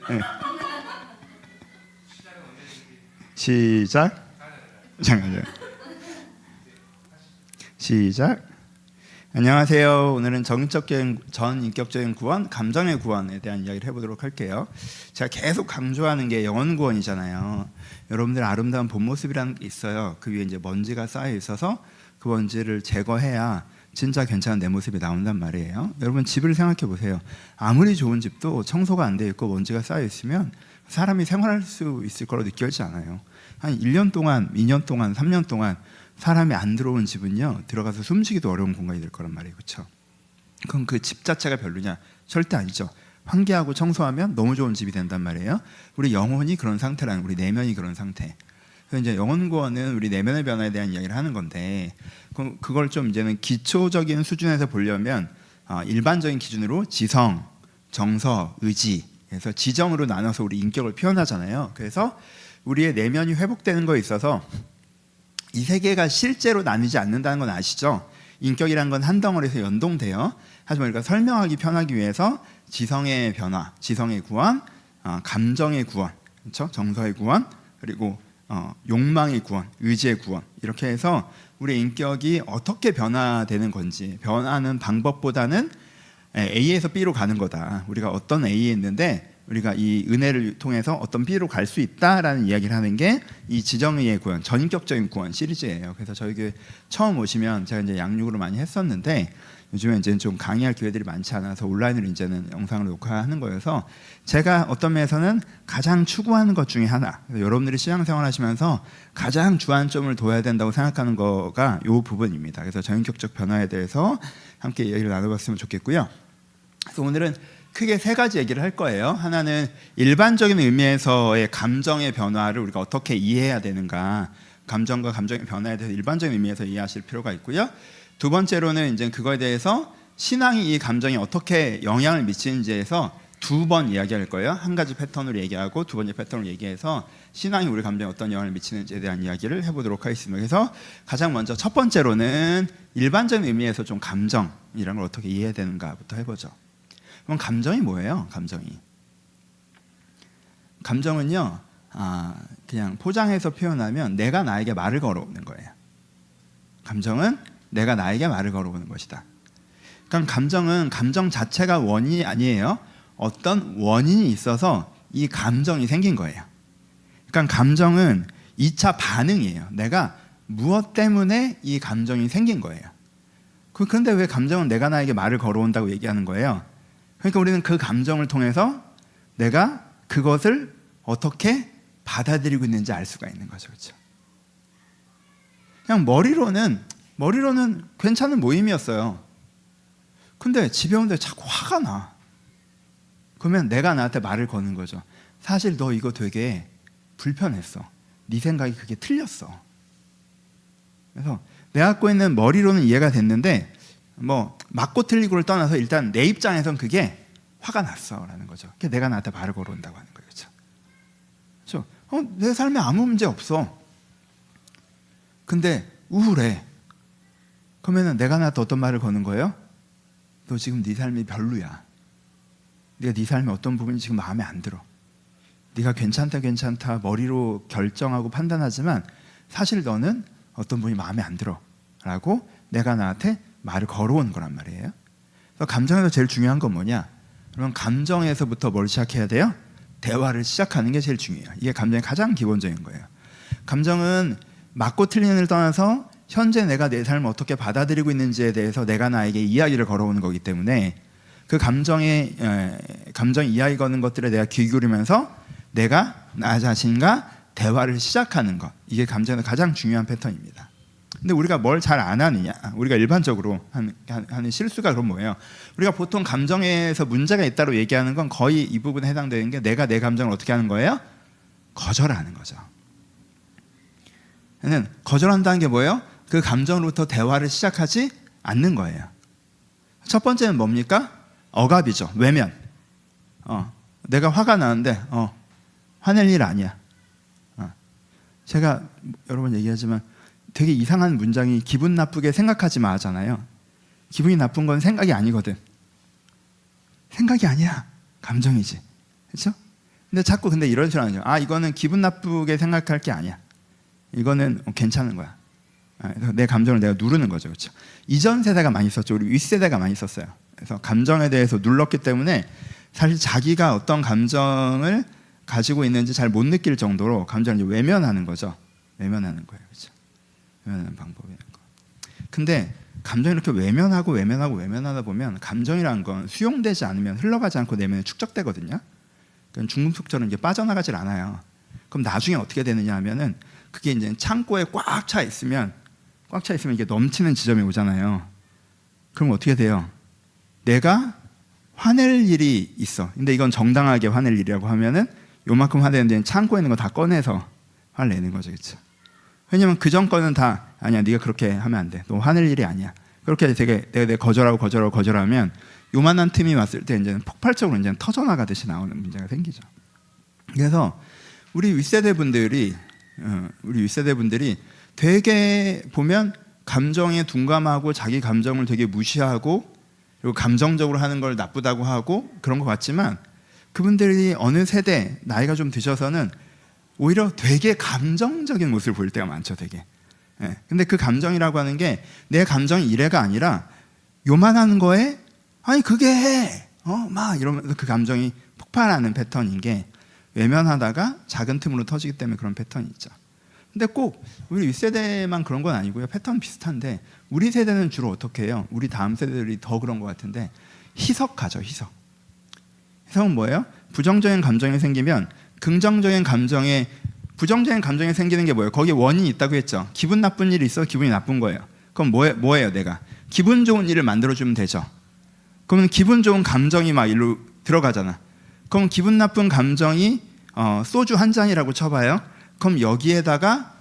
네. 시작. 잠깐만요. 시작. 안녕하세요. 오늘은 전인격적인 구원, 감정의 구원에 대한 이야기를 해보도록 할게요. 제가 계속 강조하는 게 영혼 구원이잖아요. 여러분들 아름다운 본 모습이라는 게 있어요. 그 위에 이제 먼지가 쌓여 있어서 그 먼지를 제거해야 진짜 괜찮은 내 모습이 나온단 말이에요. 여러분 집을 생각해 보세요. 아무리 좋은 집도 청소가 안 돼 있고 먼지가 쌓여 있으면 사람이 생활할 수 있을 거로 느껴지지 않아요. 한 1년 동안, 2년 동안, 3년 동안 사람이 안 들어온 집은요, 들어가서 숨쉬기도 어려운 공간이 될 거란 말이에요. 그렇죠? 그럼 그 집 자체가 별로냐? 절대 아니죠. 환기하고 청소하면 너무 좋은 집이 된단 말이에요. 우리 영혼이 그런 상태라는, 우리 내면이 그런 상태. 그래서 이제 영혼 구원은 우리 내면의 변화에 대한 이야기를 하는 건데, 그걸 좀 이제는 기초적인 수준에서 보려면 일반적인 기준으로 지성, 정서, 의지, 그래서 지정으로 나눠서 우리 인격을 표현하잖아요. 그래서 우리의 내면이 회복되는 거에 있어서 이 세 개가 실제로 나뉘지 않는다는 건 아시죠? 인격이란 건 한 덩어리에서 연동돼요. 하지만 우리가 설명하기 편하기 위해서 지성의 변화, 지성의 구원, 감정의 구원, 그렇죠? 정서의 구원, 그리고 욕망의 구원, 의지의 구원, 이렇게 해서 우리의 인격이 어떻게 변화되는 건지, 변하는 방법보다는 A에서 B로 가는 거다. 우리가 어떤 A에 있는데 우리가 이 은혜를 통해서 어떤 B로 갈 수 있다라는 이야기를 하는 게 이 지정의의 구원, 전인격적인 구원 시리즈예요. 그래서 저희 교회 처음 오시면 제가 이제 양육으로 많이 했었는데 요즘에 이제 좀 강의할 기회들이 많지 않아서 온라인으로 이제는 영상을 녹화하는 거여서 제가 어떤 면에서는 가장 추구하는 것 중에 하나, 여러분들이 신앙생활 하시면서 가장 주안점을 둬야 된다고 생각하는 거가 이 부분입니다. 그래서 전인격적 변화에 대해서 함께 얘기를 나눠봤으면 좋겠고요. 그래서 오늘은 크게 세 가지 얘기를 할 거예요. 하나는 일반적인 의미에서의 감정의 변화를 우리가 어떻게 이해해야 되는가, 감정과 감정의 변화에 대해서 일반적인 의미에서 이해하실 필요가 있고요. 두 번째로는 이제 그거에 대해서 신앙이 이 감정에 어떻게 영향을 미치는지에서 두 번 이야기할 거예요. 한 가지 패턴으로 얘기하고 두 번째 패턴으로 얘기해서 신앙이 우리 감정에 어떤 영향을 미치는지에 대한 이야기를 해보도록 하겠습니다. 그래서 가장 먼저 첫 번째로는 일반적인 의미에서 좀 감정이라는 걸 어떻게 이해해야 되는가부터 해보죠. 그럼 감정이 뭐예요? 감정은요, 그냥 포장해서 표현하면 내가 나에게 말을 걸어오는 거예요. 감정은 내가 나에게 말을 걸어오는 것이다. 그러니까 감정은 감정 자체가 원인이 아니에요. 어떤 원인이 있어서 이 감정이 생긴 거예요. 그러니까 감정은 2차 반응이에요. 내가 무엇 때문에 이 감정이 생긴 거예요. 그런데 왜 감정은 내가 나에게 말을 걸어온다고 얘기하는 거예요? 그러니까 우리는 그 감정을 통해서 내가 그것을 어떻게 받아들이고 있는지 알 수가 있는 거죠. 그렇죠? 그냥 머리로는 괜찮은 모임이었어요. 근데 집에 오는데 자꾸 화가 나. 그러면 내가 나한테 말을 거는 거죠. 사실 너 이거 되게 불편했어. 네 생각이 그게 틀렸어. 그래서 내가 갖고 있는 머리로는 이해가 됐는데 뭐 맞고 틀리고를 떠나서 일단 내 입장에선 그게 화가 났어라는 거죠. 그게 내가 나한테 말을 걸어온다고 하는 거예요. 그렇죠? 내 삶에 아무 문제 없어. 근데 우울해. 그러면은 내가 나한테 어떤 말을 거는 거예요? 너 지금 네 삶이 별로야. 네가 네 삶의 어떤 부분이 지금 마음에 안 들어. 네가 괜찮다 머리로 결정하고 판단하지만 사실 너는 어떤 부분이 마음에 안 들어 라고 내가 나한테 말을 걸어오는 거란 말이에요. 그래서 감정에서 제일 중요한 건 뭐냐? 그럼 감정에서부터 뭘 시작해야 돼요? 대화를 시작하는 게 제일 중요해요. 이게 감정의 가장 기본적인 거예요. 감정은 맞고 틀리는을 떠나서 현재 내가 내 삶을 어떻게 받아들이고 있는지에 대해서 내가 나에게 이야기를 걸어오는 거기 때문에 그 감정 이야기 거는 것들에 내가 귀 기울이면서 내가 나 자신과 대화를 시작하는 것, 이게 감정의 가장 중요한 패턴입니다. 근데 우리가 뭘 잘 안 하느냐, 우리가 일반적으로 하는 실수가 그럼 뭐예요? 우리가 보통 감정에서 문제가 있다고 얘기하는 건 거의 이 부분에 해당되는 게 내가 내 감정을 어떻게 하는 거예요? 거절하는 거죠. 거절한다는 게 뭐예요? 그 감정으로부터 대화를 시작하지 않는 거예요. 첫 번째는 뭡니까? 억압이죠. 외면. 내가 화가 나는데 화낼 일 아니야. 제가 여러 번 얘기하지만 되게 이상한 문장이 기분 나쁘게 생각하지 마 하잖아요. 기분이 나쁜 건 생각이 아니거든. 생각이 아니야. 감정이지. 그렇죠? 근데 자꾸 근데 이런 식으로 하죠. 이거는 기분 나쁘게 생각할 게 아니야. 이거는 괜찮은 거야. 그래서 내 감정을 내가 누르는 거죠. 그렇죠? 이전 세대가 많이 썼죠. 우리 윗세대가 많이 썼어요. 그래서 감정에 대해서 눌렀기 때문에 사실 자기가 어떤 감정을 가지고 있는지 잘 못 느낄 정도로 감정을 이제 외면하는 거죠. 외면하는 거예요. 그렇죠? 외면하는 방법이라는 거. 근데 감정을 이렇게 외면하다 보면 감정이라는 건 수용되지 않으면 흘러가지 않고 내면에 축적되거든요. 그러니까 중금속처럼 이제 빠져나가질 않아요. 그럼 나중에 어떻게 되느냐 하면은 그게 이제 창고에 꽉 차 있으면 이게 넘치는 지점이 오잖아요. 그럼 어떻게 돼요? 내가 화낼 일이 있어. 근데 이건 정당하게 화낼 일이라고 하면은 요만큼 화내는데 창고에 있는 거 다 꺼내서 화를 내는 거죠. 그렇죠? 왜냐면 그전 거는 다 아니야. 네가 그렇게 하면 안 돼. 너 화낼 일이 아니야. 그렇게 되게 내가 거절하면 요만한 틈이 왔을 때 이제는 폭발적으로 이제 터져나가듯이 나오는 문제가 생기죠. 그래서 우리 윗세대 분들이 되게 보면 감정에 둔감하고 자기 감정을 되게 무시하고 그리고 감정적으로 하는 걸 나쁘다고 하고 그런 것 같지만 그분들이 어느 세대 나이가 좀 드셔서는 오히려 되게 감정적인 모습을 보일 때가 많죠. 되게. 근데 그 감정이라고 하는 게 내 감정이 이래가 아니라 요만한 거에 아니 그게 해. 막 이러면서 그 감정이 폭발하는 패턴인 게 외면하다가 작은 틈으로 터지기 때문에 그런 패턴이 있죠. 근데 꼭 우리 윗세대만 그런 건 아니고요. 패턴 비슷한데 우리 세대는 주로 어떻게 해요? 우리 다음 세대들이 더 그런 것 같은데 희석하죠. 희석은 뭐예요? 부정적인 감정이 생기면 부정적인 감정이 생기는 게 뭐예요? 거기에 원인이 있다고 했죠. 기분 나쁜 일이 있어 기분이 나쁜 거예요. 그럼 뭐예요? 내가 기분 좋은 일을 만들어주면 되죠. 그러면 기분 좋은 감정이 막 일로 들어가잖아. 그럼 기분 나쁜 감정이 소주 한 잔이라고 쳐봐요. 그럼 여기에다가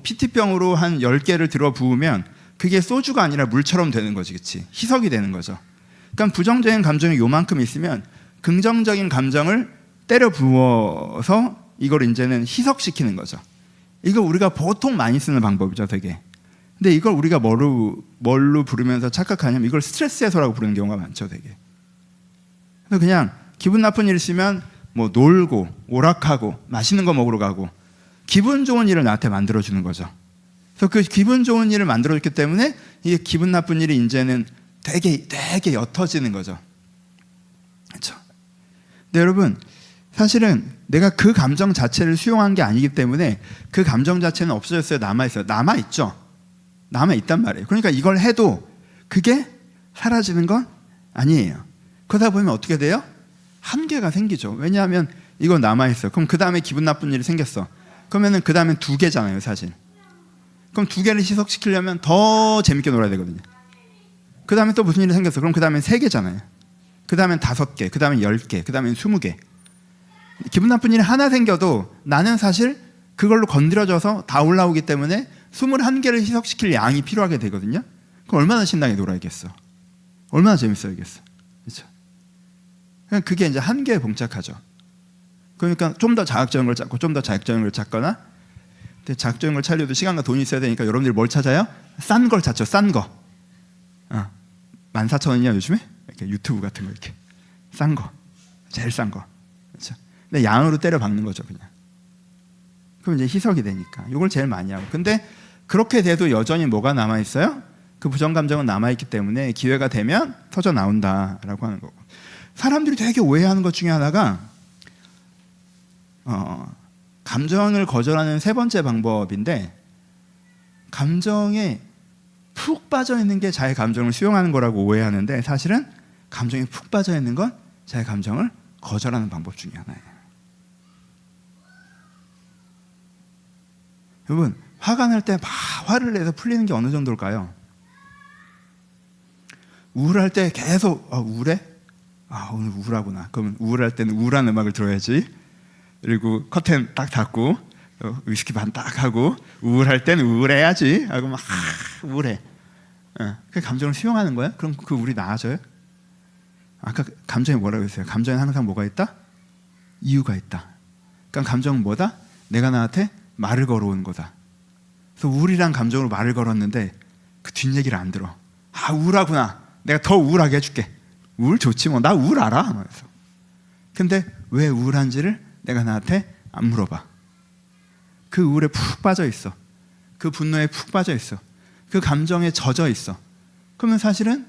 피티병으로 한 10개를 들어 부으면 그게 소주가 아니라 물처럼 되는 거지. 그치? 희석이 되는 거죠. 그러니까 부정적인 감정이 요만큼 있으면 긍정적인 감정을 때려 부어서 이걸 이제는 희석시키는 거죠. 이거 우리가 보통 많이 쓰는 방법이죠. 되게. 근데 이걸 우리가 뭘로 부르면서 착각하냐면 이걸 스트레스 해소라고 부르는 경우가 많죠. 되게. 그래서 그냥 기분 나쁜 일 있으면 뭐 놀고 오락하고 맛있는 거 먹으러 가고 기분 좋은 일을 나한테 만들어주는 거죠. 그래서 그 기분 좋은 일을 만들어줬기 때문에 이게 기분 나쁜 일이 이제는 되게 옅어지는 거죠. 그렇죠? 근데 여러분 사실은 내가 그 감정 자체를 수용한 게 아니기 때문에 그 감정 자체는 없어졌어요? 남아있어요? 남아있죠. 남아있단 말이에요. 그러니까 이걸 해도 그게 사라지는 건 아니에요. 그러다 보면 어떻게 돼요? 한계가 생기죠. 왜냐하면 이건 남아있어요. 그럼 그 다음에 기분 나쁜 일이 생겼어. 그러면 그 다음엔 2개잖아요. 사실. 그럼 2개를 희석시키려면 더 재밌게 놀아야 되거든요. 그 다음에 또 무슨 일이 생겼어. 그럼 그 다음엔 3개잖아요. 그 다음엔 5개, 그 다음엔 10개, 그 다음엔 20개. 기분 나쁜 일이 하나 생겨도 나는 사실 그걸로 건드려져서 다 올라오기 때문에 21개를 희석시킬 양이 필요하게 되거든요. 그럼 얼마나 신나게 놀아야겠어. 얼마나 재밌어야겠어. 그렇죠? 그게 이제 한계에 봉착하죠. 그러니까 좀 더 자극적인 걸 찾고 좀 더 자극적인 걸 찾거나 근데 자극적인 걸 찾려도 시간과 돈이 있어야 되니까 여러분들이 뭘 찾아요? 싼 걸 찾죠. 싼 거. 14,000원이냐 요즘에? 이렇게 유튜브 같은 거 이렇게 싼 거. 제일 싼 거. 그렇죠? 근데 양으로 때려 박는 거죠. 그냥. 그럼 이제 희석이 되니까 이걸 제일 많이 하고 근데 그렇게 돼도 여전히 뭐가 남아있어요? 그 부정감정은 남아있기 때문에 기회가 되면 터져 나온다라고 하는 거고 사람들이 되게 오해하는 것 중에 하나가 감정을 거절하는 3번째 방법인데 감정에 푹 빠져있는 게 자기 감정을 수용하는 거라고 오해하는데 사실은 감정에 푹 빠져있는 건 자기 감정을 거절하는 방법 중에 하나예요. 여러분 화가 날 때 막 화를 내서 풀리는 게 어느 정도일까요? 우울할 때 계속 우울해? 오늘 우울하구나. 그러면 우울할 때는 우울한 음악을 들어야지. 그리고 커튼 딱 닫고 위스키 반 딱 하고 우울할 때는 우울해야지 하고 막 우울해. 그 감정을 수용하는 거야? 그럼 그 우울이 나아져요? 아까 감정이 뭐라고 했어요? 감정에 항상 뭐가 있다? 이유가 있다. 그러니까 감정은 뭐다? 내가 나한테 말을 걸어오는 거다. 그래서 우울이란 감정으로 말을 걸었는데 그 뒷얘기를 안 들어. 우울하구나. 내가 더 우울하게 해줄게. 우울 좋지 뭐. 나 우울 알아. 그래서. 근데 왜 우울한지를 내가 나한테 안 물어봐. 그 우울에 푹 빠져 있어. 그 분노에 푹 빠져 있어. 그 감정에 젖어 있어. 그러면 사실은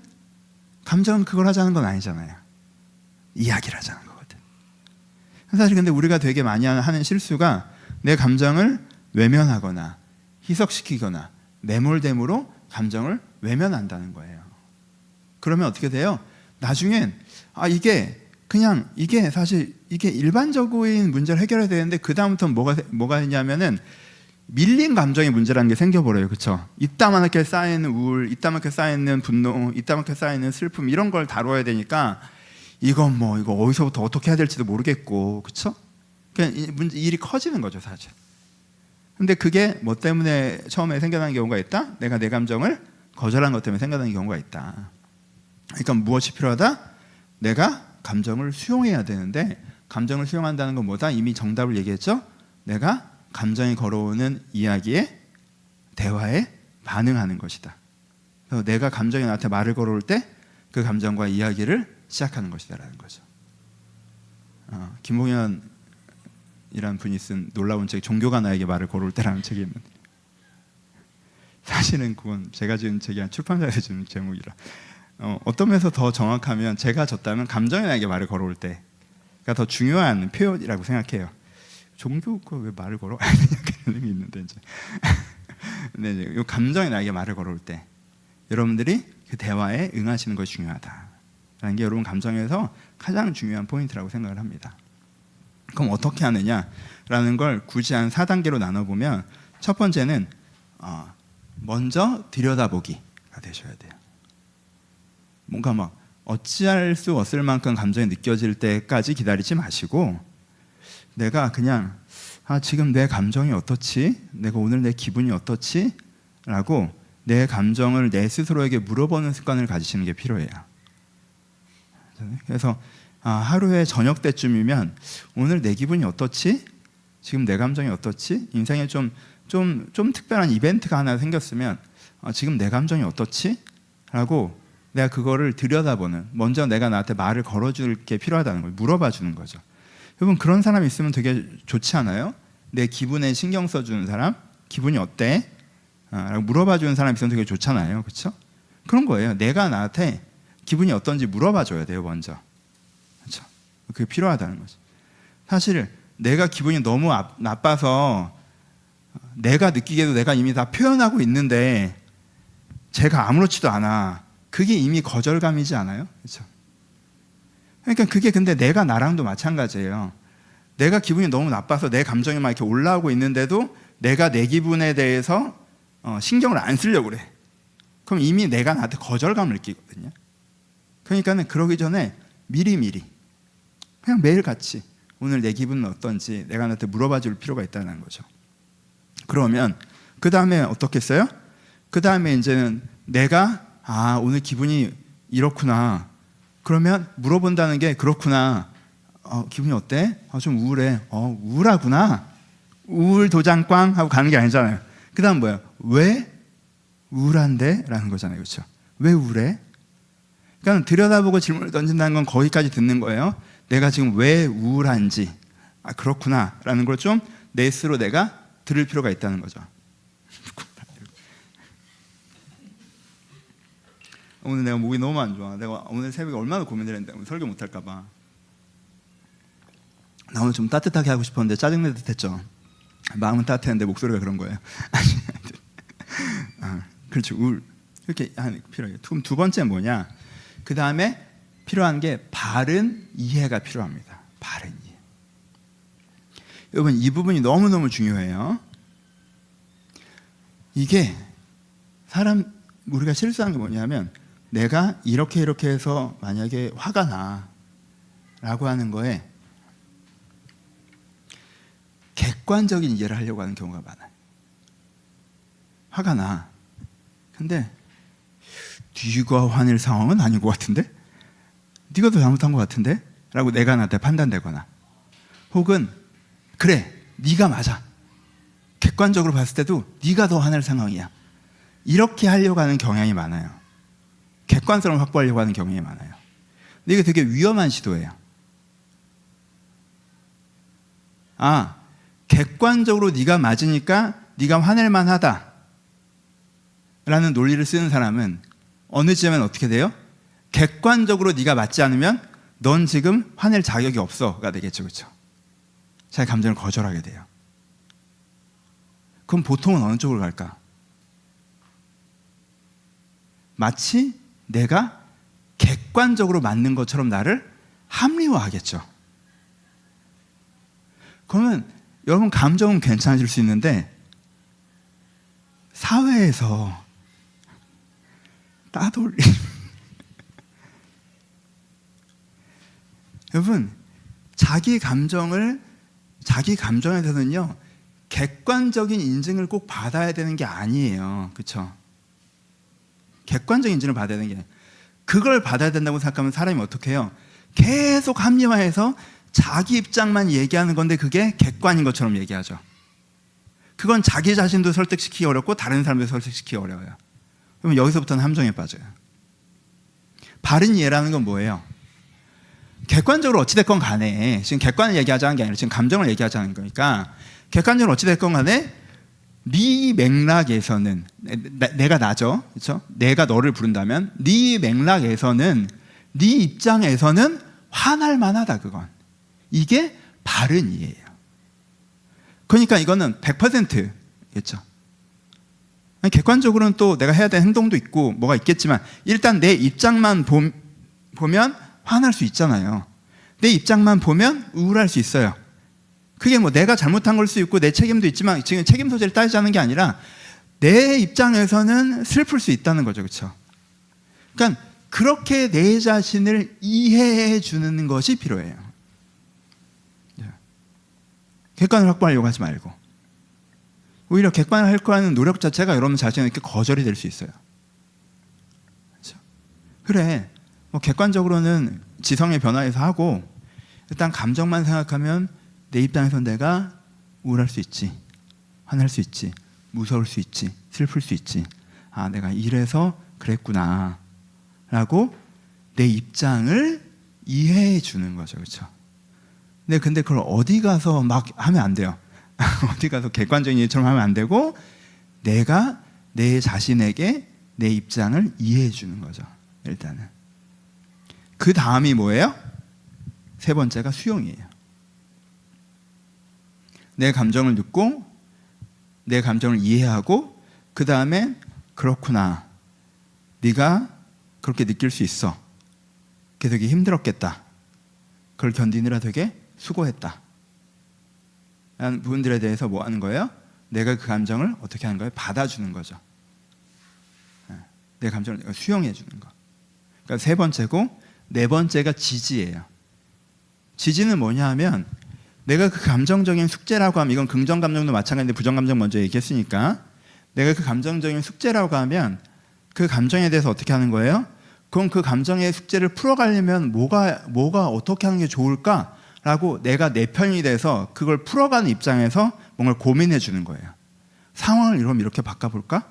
감정은 그걸 하자는 건 아니잖아요. 이야기를 하자는 거거든. 사실 근데 우리가 되게 많이 하는 실수가 내 감정을 외면하거나 희석시키거나 매몰됨으로 감정을 외면한다는 거예요. 그러면 어떻게 돼요? 나중엔 이게 사실 이게 일반적인 문제를 해결해야 되는데 그 다음부터는 뭐가 있냐면은 밀린 감정의 문제라는 게 생겨버려요. 그렇죠? 이따만하게 쌓이는 우울, 이따만하게 쌓이는 분노, 이따만하게 쌓이는 슬픔 이런 걸 다뤄야 되니까 이거 어디서부터 어떻게 해야 될지도 모르겠고, 그렇죠? 그냥 일이 커지는 거죠, 사실. 근데 그게 뭐 때문에 처음에 생겨나는 경우가 있다? 내가 내 감정을 거절한 것 때문에 생겨나는 경우가 있다. 그러니까 무엇이 필요하다? 내가 감정을 수용해야 되는데, 감정을 수용한다는 건 뭐다? 이미 정답을 얘기했죠? 내가 감정이 걸어오는 이야기에, 대화에 반응하는 것이다. 그래서 내가 감정이 나한테 말을 걸어올 때 그 감정과 이야기를 시작하는 것이다라는 거죠. 김봉현이라는 분이 쓴 놀라운 책, 종교가 나에게 말을 걸어올 때라는 책이 있는데, 사실은 그건 제가 지은 책이 아니라 출판사에서 지은 제목이라 어떤 면에서 더 정확하면 제가 졌다면 감정이 나에게 말을 걸어올 때가 더 중요한 표현이라고 생각해요. 종교가 왜 말을 걸어? 그런 의미 있는데 이제. 근데 이제 이 감정이 나에게 말을 걸어올 때 여러분들이 그 대화에 응하시는 것이 중요하다라는 게 여러분 감정에서 가장 중요한 포인트라고 생각을 합니다. 그럼 어떻게 하느냐라는 걸 굳이 한 4단계로 나눠보면, 첫 번째는 먼저 들여다보기가 되셔야 돼요. 뭔가 막 어찌할 수 없을 만큼 감정이 느껴질 때까지 기다리지 마시고, 내가 그냥 지금 내 감정이 어떻지? 내가 오늘 내 기분이 어떻지? 라고 내 감정을 내 스스로에게 물어보는 습관을 가지시는 게 필요해요. 그래서 하루에 저녁 때쯤이면 오늘 내 기분이 어떻지? 지금 내 감정이 어떻지? 인생에 좀 특별한 이벤트가 하나 생겼으면 지금 내 감정이 어떻지? 라고 내가 그거를 들여다보는, 먼저 내가 나한테 말을 걸어줄 게 필요하다는 걸 물어봐 주는 거죠. 여러분 그런 사람 있으면 되게 좋지 않아요? 내 기분에 신경 써주는 사람, 기분이 어때? 라고 물어봐 주는 사람 있으면 되게 좋잖아요. 그렇죠? 그런 거예요. 내가 나한테 기분이 어떤지 물어봐 줘야 돼요, 먼저. 그렇죠? 그게 필요하다는 거죠. 사실 내가 기분이 너무 나빠서 내가 느끼기에도 내가 이미 다 표현하고 있는데 제가 아무렇지도 않아. 그게 이미 거절감이지 않아요? 그렇죠? 그러니까 그게 근데 내가 나랑도 마찬가지예요. 내가 기분이 너무 나빠서 내 감정이 막 이렇게 올라오고 있는데도 내가 내 기분에 대해서 신경을 안 쓰려고 그래. 그럼 이미 내가 나한테 거절감을 느끼거든요. 그러니까는 그러기 전에 미리 그냥 매일같이 오늘 내 기분은 어떤지 내가 나한테 물어봐 줄 필요가 있다는 거죠. 그러면 그 다음에 어떻겠어요? 그 다음에 이제는 내가 오늘 기분이 이렇구나. 그러면 물어본다는 게 그렇구나. 기분이 어때? 좀 우울해. 우울하구나. 우울 도장꽝 하고 가는 게 아니잖아요. 그 다음 뭐예요? 왜 우울한데? 라는 거잖아요. 그렇죠? 왜 우울해? 그러니까 들여다보고 질문을 던진다는 건 거기까지 듣는 거예요. 내가 지금 왜 우울한지, 그렇구나 라는 걸 좀 내 스스로 내가 들을 필요가 있다는 거죠. 오늘 내가 목이 너무 안 좋아. 내가 오늘 새벽에 얼마나 고민을 했는데 오늘 설교 못할까 봐. 나 오늘 좀 따뜻하게 하고 싶었는데 짜증내 듯했죠. 마음은 따뜻했는데 목소리가 그런 거예요. 그렇죠. 이렇게 필요해요. 그럼 두 번째는 뭐냐? 그 다음에 필요한 게 바른 이해가 필요합니다. 바른 이해. 여러분 이 부분이 너무너무 중요해요. 이게 우리가 실수하는 게 뭐냐면, 내가 이렇게 해서 만약에 화가 나 라고 하는 거에 객관적인 이해를 하려고 하는 경우가 많아요. 화가 나. 근데 네가 화낼 상황은 아닌 것 같은데? 네가 더 잘못한 것 같은데? 라고 내가 나한테 판단되거나, 혹은 그래, 네가 맞아. 객관적으로 봤을 때도 네가 더 화낼 상황이야. 이렇게 하려고 하는 경향이 많아요. 객관성을 확보하려고 하는 경향이 많아요. 근데 이게 되게 위험한 시도예요. 아, 객관적으로 네가 맞으니까 네가 화낼 만하다 라는 논리를 쓰는 사람은 어느 지점엔 어떻게 돼요? 객관적으로 네가 맞지 않으면 넌 지금 화낼 자격이 없어가 되겠죠. 그렇죠? 자기 감정을 거절하게 돼요. 그럼 보통은 어느 쪽으로 갈까? 마치 내가 객관적으로 맞는 것처럼 나를 합리화하겠죠. 그러면 여러분 감정은 괜찮아질 수 있는데 사회에서 따돌림 여러분 자기 감정에 대해서는요 객관적인 인증을 꼭 받아야 되는 게 아니에요. 그렇죠? 객관적인 인증을 받아야 되는 게 아니에요. 그걸 받아야 된다고 생각하면 사람이 어떻게 해요? 계속 합리화해서 자기 입장만 얘기하는 건데 그게 객관인 것처럼 얘기하죠. 그건 자기 자신도 설득시키기 어렵고 다른 사람도 설득시키기 어려워요. 그러면 여기서부터는 함정에 빠져요. 바른 이해라는 건 뭐예요? 객관적으로 어찌됐건 간에 지금 객관을 얘기하자는 게 아니라 지금 감정을 얘기하자는 거니까 객관적으로 어찌됐건 간에 네 맥락에서는 내가 나죠, 그렇죠? 내가 너를 부른다면 네 맥락에서는 네 입장에서는 화날 만하다. 그건 이게 바른 이해예요. 그러니까 이거는 100%겠죠. 객관적으로는 또 내가 해야 되는 행동도 있고 뭐가 있겠지만 일단 내 입장만 보면 화날 수 있잖아요. 내 입장만 보면 우울할 수 있어요. 그게 뭐 내가 잘못한 걸 수 있고 내 책임도 있지만 지금 책임 소재를 따지자는 게 아니라 내 입장에서는 슬플 수 있다는 거죠. 그렇죠? 그러니까 그렇게 내 자신을 이해해 주는 것이 필요해요. 객관을 확보하려고 하지 말고 오히려 객관을 확보하는 노력 자체가 여러분 자신에게 거절이 될 수 있어요. 그렇죠? 그래 뭐 객관적으로는 지성의 변화에서 하고 일단 감정만 생각하면 내 입장에서 내가 우울할 수 있지, 화날 수 있지, 무서울 수 있지, 슬플 수 있지. 아, 내가 이래서 그랬구나 라고 내 입장을 이해해 주는 거죠. 그렇죠? 근데 그걸 어디 가서 막 하면 안 돼요. 어디 가서 객관적인 일처럼 하면 안 되고 내가 내 자신에게 내 입장을 이해해 주는 거죠. 일단은 그 다음이 뭐예요? 세 번째가 수용이에요. 내 감정을 듣고 내 감정을 이해하고 그 다음에 그렇구나, 네가 그렇게 느낄 수 있어, 그게 되게 힘들었겠다, 그걸 견디느라 되게 수고했다 라는 부분들에 대해서 뭐 하는 거예요? 내가 그 감정을 어떻게 하는 거예요? 받아주는 거죠. 내 감정을 내가 수용해 주는 거. 그러니까 세 번째고 네 번째가 지지예요. 지지는 뭐냐 하면 내가 그 감정적인 숙제라고 하면 이건 긍정 감정도 마찬가지인데 부정 감정 먼저 얘기했으니까 내가 그 감정적인 숙제라고 하면 그 감정에 대해서 어떻게 하는 거예요? 그럼 그 감정의 숙제를 풀어가려면 뭐가 어떻게 하는 게 좋을까라고 내가 내 편이 돼서 그걸 풀어가는 입장에서 뭔가를 고민해 주는 거예요. 상황을 이렇게 바꿔볼까?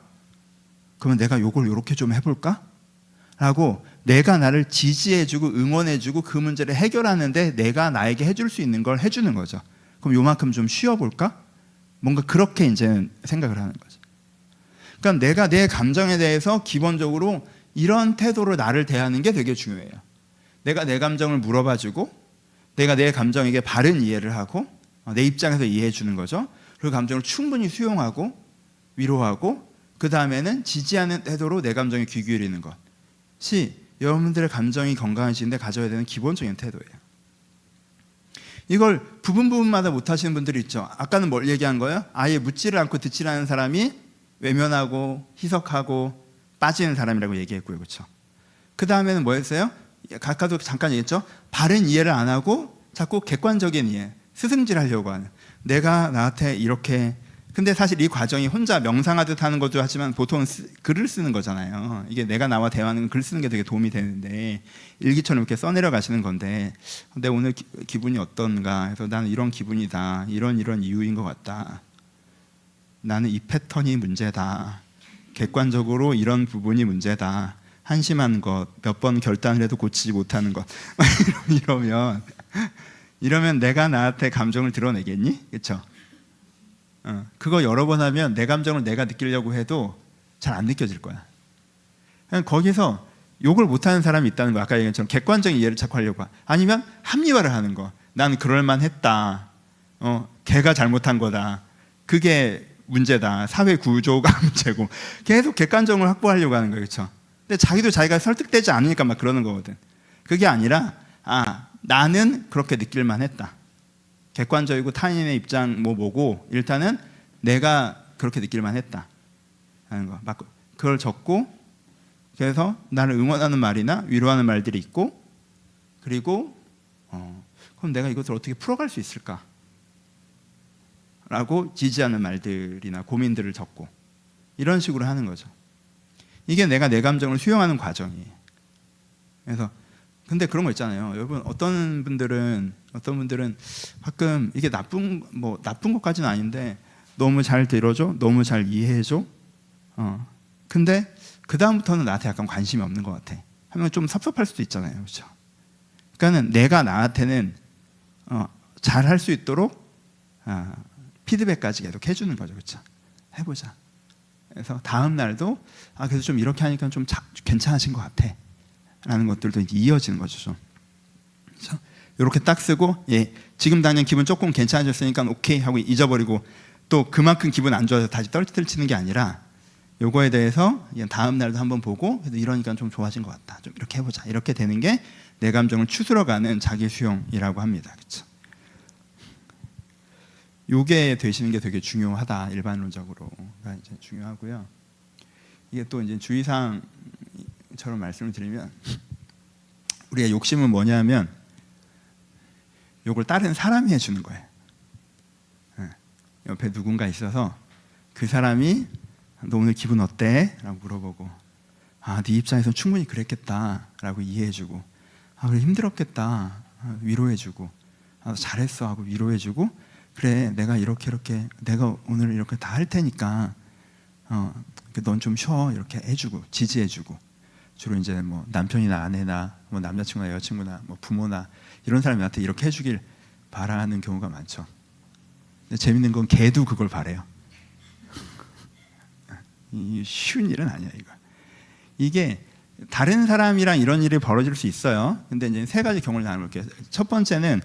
그러면 내가 요걸 이렇게 좀 해볼까? 라고 내가 나를 지지해주고 응원해주고 그 문제를 해결하는데 내가 나에게 해줄 수 있는 걸 해주는 거죠. 그럼 요만큼 좀 쉬어볼까? 뭔가 그렇게 이제 생각을 하는 거죠. 그러니까 내가 내 감정에 대해서 기본적으로 이런 태도로 나를 대하는 게 되게 중요해요. 내가 내 감정을 물어봐주고 내가 내 감정에게 바른 이해를 하고 내 입장에서 이해해 주는 거죠. 그 감정을 충분히 수용하고 위로하고 그 다음에는 지지하는 태도로 내 감정에 귀 기울이는 것이 여러분들의 감정이 건강하신데 가져야 되는 기본적인 태도예요. 이걸 부분마다 못하시는 분들이 있죠. 아까는 뭘 얘기한 거예요? 아예 묻지를 않고 듣지 않은 사람이 외면하고 희석하고 빠지는 사람이라고 얘기했고요. 그렇죠? 그 다음에는 뭐였어요? 아까도 잠깐 얘기했죠. 바른 이해를 안 하고 자꾸 객관적인 이해, 스승질하려고 하는, 내가 나한테 이렇게. 근데 사실 이 과정이 혼자 명상하듯 하는 것도 하지만 보통은 글을 쓰는 거잖아요. 이게 내가 나와 대화하는 글 쓰는 게 되게 도움이 되는데 일기처럼 이렇게 써내려 가시는 건데 내 오늘 기분이 어떤가 해서 나는 이런 기분이다, 이런 이유인 것 같다, 나는 이 패턴이 문제다, 객관적으로 이런 부분이 문제다, 한심한 것, 몇 번 결단을 해도 고치지 못하는 것 이러면 이러면 내가 나한테 감정을 드러내겠니? 그렇죠? 그거 여러 번 하면 내 감정을 내가 느끼려고 해도 잘 안 느껴질 거야. 그냥 거기서 욕을 못하는 사람이 있다는 거, 아까 얘기한 것처럼 객관적인 이해를 자꾸 하려고. 아니면 합리화를 하는 거. 난 그럴만했다. 걔가 잘못한 거다. 그게 문제다. 사회 구조가 문제고. 계속 객관적으로 확보하려고 하는 거예요. 그렇죠? 근데 자기도 자기가 설득되지 않으니까 막 그러는 거거든. 그게 아니라 나는 그렇게 느낄만 했다. 객관적이고 타인의 입장 뭐고 일단은 내가 그렇게 느낄만 했다 하는 거. 막 그걸 적고, 그래서 나를 응원하는 말이나 위로하는 말들이 있고, 그리고 그럼 내가 이것을 어떻게 풀어갈 수 있을까? 라고 지지하는 말들이나 고민들을 적고, 이런 식으로 하는 거죠. 이게 내가 내 감정을 수용하는 과정이에요. 그래서 근데 그런 거 있잖아요. 여러분, 어떤 분들은 가끔 이게 나쁜 것까지는 아닌데 너무 잘 들어줘, 너무 잘 이해해줘. 근데 그 다음부터는 나한테 약간 관심이 없는 것 같아. 하면 좀 섭섭할 수도 있잖아요, 그렇죠? 그러니까는 내가 나한테는 잘 할 수 있도록 피드백까지 계속 해주는 거죠, 그렇죠? 해보자. 그래서 다음 날도 그래서 좀 이렇게 하니까 좀 괜찮아진 것 같아. 라는 것들도 이제 이어지는 거죠, 좀. 그렇죠? 이렇게 딱 쓰고, 지금 당장 기분 조금 괜찮아졌으니까 오케이 하고 잊어버리고, 또 그만큼 기분 안 좋아서 다시 떨치를 치는 게 아니라, 요거에 대해서 다음 날도 한번 보고, 그래도 이러니까 좀 좋아진 것 같다. 좀 이렇게 해보자. 이렇게 되는 게 내 감정을 추스러가는 자기 수용이라고 합니다. 그렇죠? 요게 되시는 게 되게 중요하다. 일반론적으로가 이제 중요하고요. 이게 또 이제 주의사항처럼 말씀을 드리면, 우리가 욕심은 뭐냐면 요걸 다른 사람이 해주는 거예요. 옆에 누군가 있어서 그 사람이 너 오늘 기분 어때? 라고 물어보고, 네 입장에서 충분히 그랬겠다 라고 이해해주고, 그래 힘들었겠다 위로해주고, 잘했어 하고 위로해주고, 그래 내가 이렇게 내가 오늘 이렇게 다 할 테니까 넌 좀 쉬어 이렇게 해주고 지지해주고, 주로 이제 뭐 남편이나 아내나 뭐 남자친구나 여자친구나 뭐 부모나 이런 사람이 나한테 이렇게 해주길 바라는 경우가 많죠. 근데 재밌는 건 걔도 그걸 바래요. 쉬운 일은 아니야 이거. 이게 다른 사람이랑 이런 일이 벌어질 수 있어요. 근데 이제 세 가지 경우를 나눠볼게요. 첫 번째는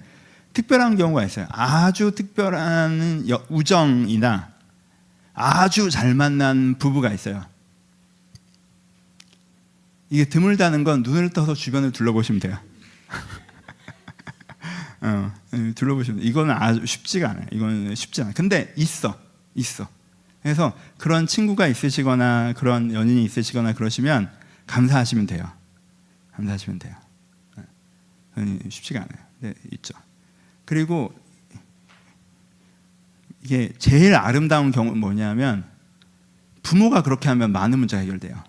특별한 경우가 있어요. 아주 특별한 우정이나 아주 잘 만난 부부가 있어요. 이게 드물다는 건 눈을 떠서 주변을 둘러보시면 돼요. 둘러보시면 돼요. 이거는 아주 쉽지가 않아요. 이거는 쉽지 않아요. 근데 있어. 그래서 그런 친구가 있으시거나 그런 연인이 있으시거나 그러시면 감사하시면 돼요. 쉽지가 않아요. 네, 있죠. 그리고 이게 제일 아름다운 경우는 뭐냐면, 부모가 그렇게 하면 많은 문제가 해결돼요.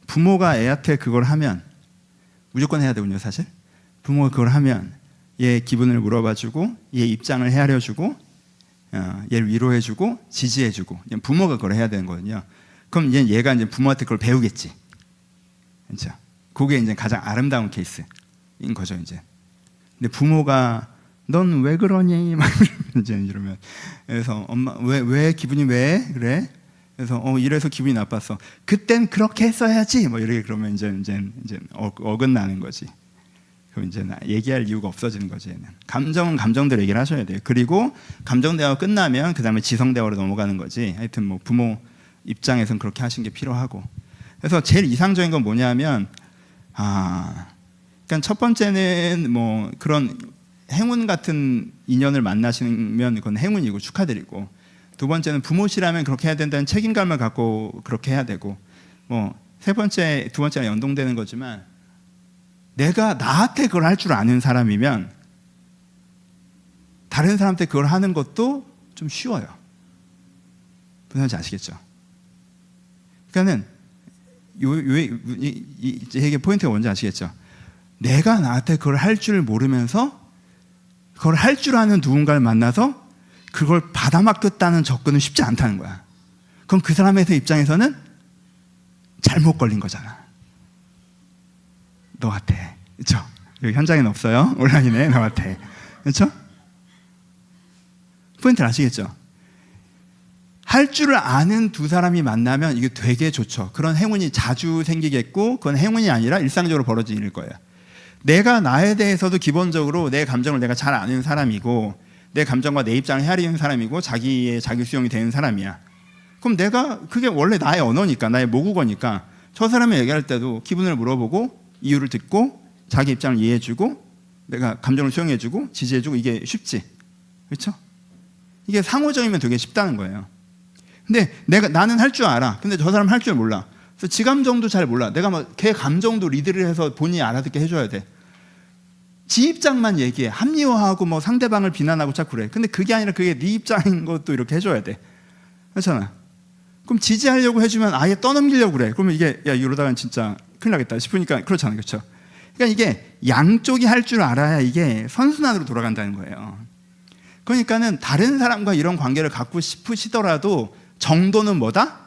부모가 애한테 그걸 하면, 무조건 해야 되군요, 사실. 부모가 그걸 하면 얘 기분을 물어봐주고, 얘 입장을 헤아려주고, 얘를 위로해주고, 지지해주고, 부모가 그걸 해야 되는 거거든요. 그럼 얘가 이제 부모한테 그걸 배우겠지. 그렇죠? 그게 이제 가장 아름다운 케이스인 거죠, 이제. 근데 부모가 넌 왜 그러니? 막 이러면, 그래서 엄마 왜 기분이 왜 그래? 그래서 이래서 기분이 나빴어. 그땐 그렇게 했어야지. 뭐 이렇게 그러면 이제 어긋나는 거지. 그럼 이제 얘기할 이유가 없어지는 거지. 얘는. 감정은 감정대로 얘기를 하셔야 돼요. 그리고 감정 대화가 끝나면 그 다음에 지성 대화로 넘어가는 거지. 하여튼 뭐 부모 입장에서는 그렇게 하신 게 필요하고. 그래서 제일 이상적인 건 뭐냐면, 그러니까 첫 번째는 뭐 그런 행운 같은 인연을 만나시면 그건 행운이고 축하드리고, 두 번째는 부모시라면 그렇게 해야 된다는 책임감을 갖고 그렇게 해야 되고, 뭐 두 번째가 연동되는 거지만, 내가 나한테 그걸 할 줄 아는 사람이면 다른 사람한테 그걸 하는 것도 좀 쉬워요. 무슨 말인지 아시겠죠? 그러니까는 이게 포인트가 뭔지 아시겠죠? 내가 나한테 그걸 할 줄 모르면서 그걸 할 줄 아는 누군가를 만나서 그걸 받아 맡겼다는 접근은 쉽지 않다는 거야. 그럼 그 사람의 입장에서는 잘못 걸린 거잖아. 너한테. 그렇죠? 여기 현장에는 없어요. 온라인에 너한테. 그렇죠? 포인트를 아시겠죠? 할 줄을 아는 두 사람이 만나면 이게 되게 좋죠. 그런 행운이 자주 생기겠고, 그건 행운이 아니라 일상적으로 벌어질 일일 거예요. 내가 나에 대해서도 기본적으로 내 감정을 내가 잘 아는 사람이고, 내 감정과 내 입장을 헤아리는 사람이고, 자기 수용이 되는 사람이야. 그럼 내가, 그게 원래 나의 언어니까, 나의 모국어니까, 저 사람이 얘기할 때도 기분을 물어보고, 이유를 듣고, 자기 입장을 이해해주고, 내가 감정을 수용해주고, 지지해주고, 이게 쉽지. 그렇죠? 이게 상호적이면 되게 쉽다는 거예요. 근데 나는 할 줄 알아. 근데 저 사람 할 줄 몰라. 그래서 지 감정도 잘 몰라. 내가 막 걔 감정도 리드를 해서 본인이 알아듣게 해줘야 돼. 지 입장만 얘기해. 합리화하고 뭐 상대방을 비난하고 자꾸 그래. 근데 그게 아니라 그게 네 입장인 것도 이렇게 해줘야 돼. 그렇잖아. 그럼 지지하려고 해주면 아예 떠넘기려고 그래. 그러면 이게 야 이러다간 진짜 큰일 나겠다 싶으니까 그렇잖아요. 그렇죠? 그러니까 이게 양쪽이 할 줄 알아야 이게 선순환으로 돌아간다는 거예요. 그러니까는 다른 사람과 이런 관계를 갖고 싶으시더라도 정도는 뭐다?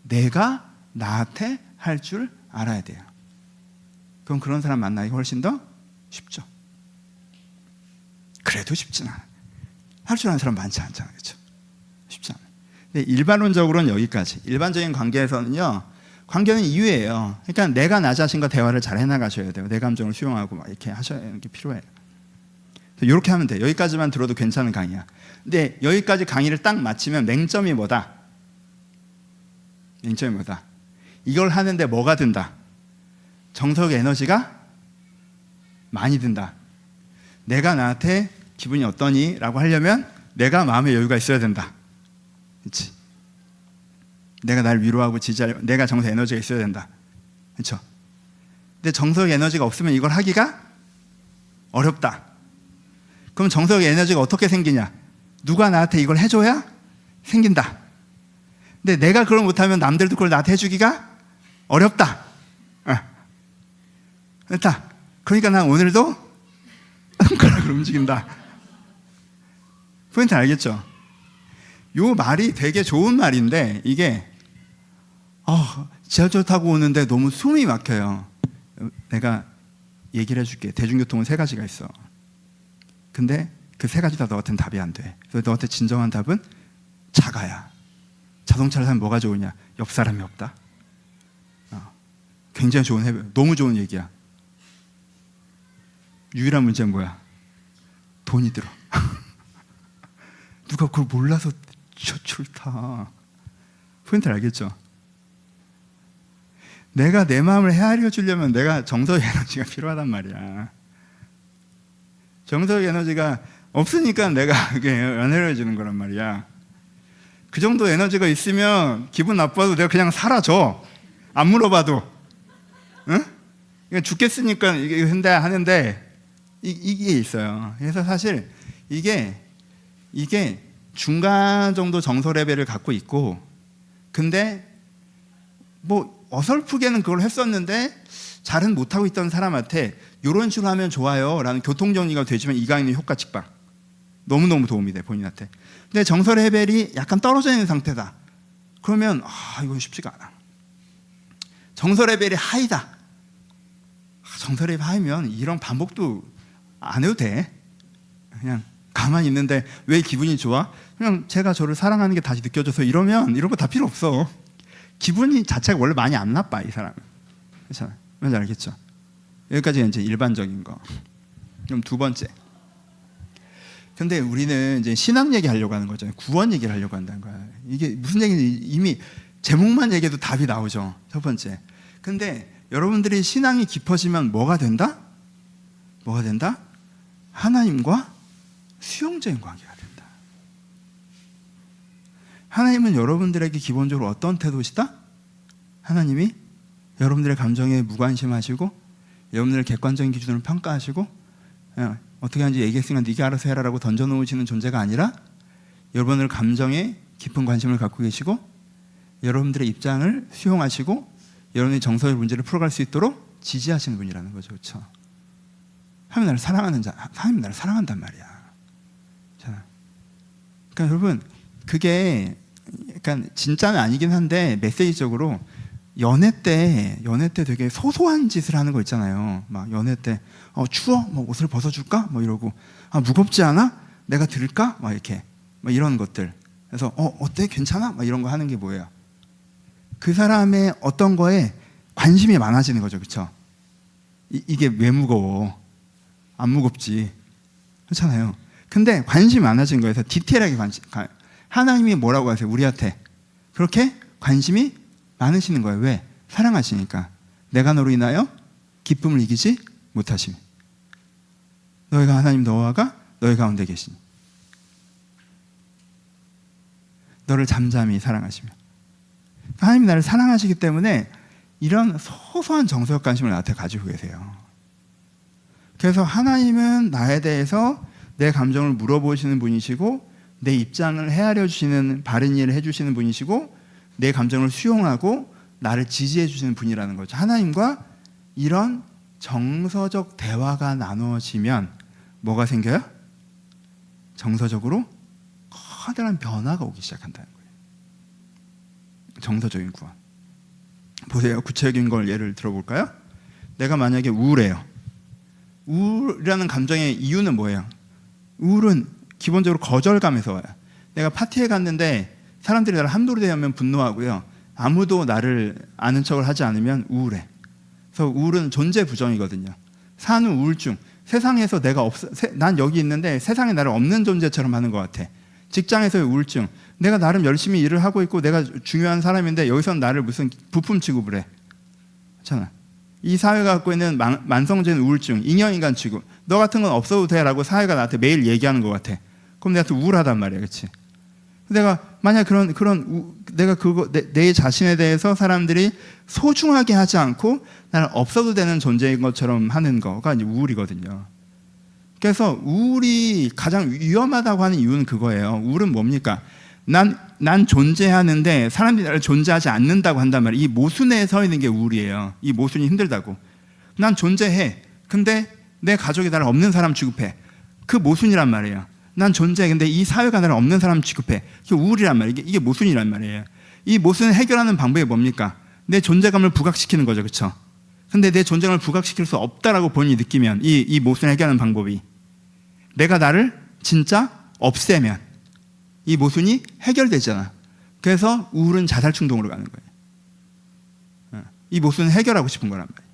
내가 나한테 할 줄 알아야 돼요. 그럼 그런 사람 만나기 훨씬 더 쉽죠. 그래도 쉽진 않아요. 할 줄 아는 사람 많지 않잖아요. 그렇죠? 쉽지 않아요. 근데 일반론적으로는 여기까지. 일반적인 관계에서는요, 관계는 이유예요. 그러니까 내가 나 자신과 대화를 잘 해나가셔야 돼요. 내 감정을 수용하고 막 이렇게 하셔야 하는 게 필요해요. 이렇게 하면 돼. 여기까지만 들어도 괜찮은 강의야. 근데 여기까지 강의를 딱 마치면 맹점이 뭐다? 맹점이 뭐다? 이걸 하는데 뭐가 든다? 정서적 에너지가 많이 든다. 내가 나한테 기분이 어떠니? 라고 하려면 내가 마음의 여유가 있어야 된다. 그렇지? 내가 날 위로하고 지지하려면 내가 정서적 에너지가 있어야 된다. 그렇죠? 근데 정서적 에너지가 없으면 이걸 하기가 어렵다. 그럼 정서적 에너지가 어떻게 생기냐? 누가 나한테 이걸 해줘야 생긴다. 근데 내가 그걸 못하면 남들도 그걸 나한테 해주기가 어렵다. 됐다. 그러니까 난 오늘도 손가락으로 움직인다. 포인트 알겠죠? 요 말이 되게 좋은 말인데 이게 지하철 타고 오는데 너무 숨이 막혀요. 내가 얘기를 해줄게. 대중교통은 3가지가 있어. 근데 그 3가지 다 너한테는 답이 안 돼. 그래서 너한테 진정한 답은 자가야. 자동차를 타면 뭐가 좋으냐? 옆 사람이 없다. 굉장히 좋은 해변, 너무 좋은 얘기야. 유일한 문제는 뭐야? 돈이 들어. 누가 그걸 몰라서 저출 타. 포인트를 알겠죠? 내가 내 마음을 헤아려 주려면 내가 정서적 에너지가 필요하단 말이야. 정서적 에너지가 없으니까 내가 그게 연애를 해주는 거란 말이야. 그 정도 에너지가 있으면 기분 나빠도 내가 그냥 사라져. 안 물어봐도. 응? 그러니까 죽겠으니까 이게 한다 하는데 이게 있어요. 그래서 사실 이게 중간 정도 정서 레벨을 갖고 있고, 근데 뭐 어설프게는 그걸 했었는데 잘은 못하고 있던 사람한테 이런 식으로 하면 좋아요 라는 교통정리가 되지만 이가 있는 효과 직방 너무너무 도움이 돼 본인한테. 근데 정서 레벨이 약간 떨어져 있는 상태다. 그러면 이건 쉽지가 않아. 정서 레벨이 하이다. 정서 레벨이 하이면 이런 반복도 안 해도 돼. 그냥 가만히 있는데 왜 기분이 좋아? 그냥 제가 저를 사랑하는 게 다시 느껴져서 이러면 이런 거 다 필요 없어. 기분이 자체가 원래 많이 안 나빠 이 사람은. 괜찮아. 뭔지 알겠죠? 여기까지 이제 일반적인 거. 그럼 2번째. 근데 우리는 이제 신앙 얘기하려고 하는 거잖아요. 구원 얘기를 하려고 한다는 거야. 이게 무슨 얘기인지 이미 제목만 얘기해도 답이 나오죠. 1번째. 근데 여러분들이 신앙이 깊어지면 뭐가 된다? 뭐가 된다? 하나님과 수용적인 관계가 된다. 하나님은 여러분들에게 기본적으로 어떤 태도시다? 하나님이 여러분들의 감정에 무관심하시고 여러분들의 객관적인 기준으로 평가하시고 어떻게 하는지 얘기했으니까 네가 알아서 해라라고 던져놓으시는 존재가 아니라 여러분들 감정에 깊은 관심을 갖고 계시고 여러분들의 입장을 수용하시고 여러분의 정서의 문제를 풀어갈 수 있도록 지지하시는 분이라는 거죠. 그렇죠? 하나님 나를 사랑하는 자, 하나님 나를 사랑한단 말이야. 자, 그러니까 여러분 그게 약간 진짜는 아니긴 한데 메시지적으로 연애 때 되게 소소한 짓을 하는 거 있잖아요. 막 연애 때 추워? 뭐 옷을 벗어줄까? 뭐 이러고 무겁지 않아? 내가 들을까? 막 이렇게 막 이런 것들. 그래서 어때? 괜찮아? 막 이런 거 하는 게 뭐예요? 그 사람의 어떤 거에 관심이 많아지는 거죠, 그렇죠? 이게 왜 무거워? 안 무겁지, 그렇잖아요. 근데 관심이 많아진 거에서 디테일하게 하나님이 뭐라고 하세요? 우리한테 그렇게 관심이 많으시는 거예요. 왜? 사랑하시니까. 내가 너로 인하여 기쁨을 이기지 못하시니 너희가 하나님 너와가 너희 가운데 계시니 너를 잠잠히 사랑하시며. 하나님이 나를 사랑하시기 때문에 이런 소소한 정서적 관심을 나한테 가지고 계세요. 그래서 하나님은 나에 대해서 내 감정을 물어보시는 분이시고 내 입장을 헤아려 주시는 바른 이해를 해주시는 분이시고 내 감정을 수용하고 나를 지지해 주시는 분이라는 거죠. 하나님과 이런 정서적 대화가 나누어지면 뭐가 생겨요? 정서적으로 커다란 변화가 오기 시작한다는 거예요. 정서적인 구원. 보세요. 구체적인 걸 예를 들어볼까요? 내가 만약에 우울해요. 우울이라는 감정의 이유는 뭐예요? 우울은 기본적으로 거절감에서 와요. 내가 파티에 갔는데 사람들이 나를 함부로 대하면 분노하고요. 아무도 나를 아는 척을 하지 않으면 우울해. 그래서 우울은 존재 부정이거든요. 산후 우울증. 세상에서 내가 난 여기 있는데 세상에 나를 없는 존재처럼 하는 것 같아. 직장에서의 우울증. 내가 나름 열심히 일을 하고 있고 내가 중요한 사람인데 여기서는 나를 무슨 부품 취급을 해. 그렇잖아. 이 사회가 갖고 있는 만성적인 우울증, 인형인간 취급. 너 같은 건 없어도 돼라고 사회가 나한테 매일 얘기하는 것 같아. 그럼 내가 또 우울하단 말이야, 그렇지? 내가 만약 내가 내 자신에 대해서 사람들이 소중하게 하지 않고 나는 없어도 되는 존재인 것처럼 하는 거가 이제 우울이거든요. 그래서 우울이 가장 위험하다고 하는 이유는 그거예요. 우울은 뭡니까? 난 존재하는데 사람들이 나를 존재하지 않는다고 한단 말이에요. 이 모순에 서 있는 게 우울이에요. 이 모순이 힘들다고. 난 존재해. 근데 내 가족이 나를 없는 사람 취급해. 그 모순이란 말이에요. 난 존재해. 근데 이 사회가 나를 없는 사람 취급해. 그게 우울이란 말이에요. 이게 모순이란 말이에요. 이 모순을 해결하는 방법이 뭡니까? 내 존재감을 부각시키는 거죠. 그렇죠? 근데 내 존재감을 부각시킬 수 없다라고 본인이 느끼면 이 모순을 해결하는 방법이 내가 나를 진짜 없애면 이 모순이 해결되잖아. 그래서 우울은 자살 충동으로 가는 거예요. 이 모순을 해결하고 싶은 거란 말이에요.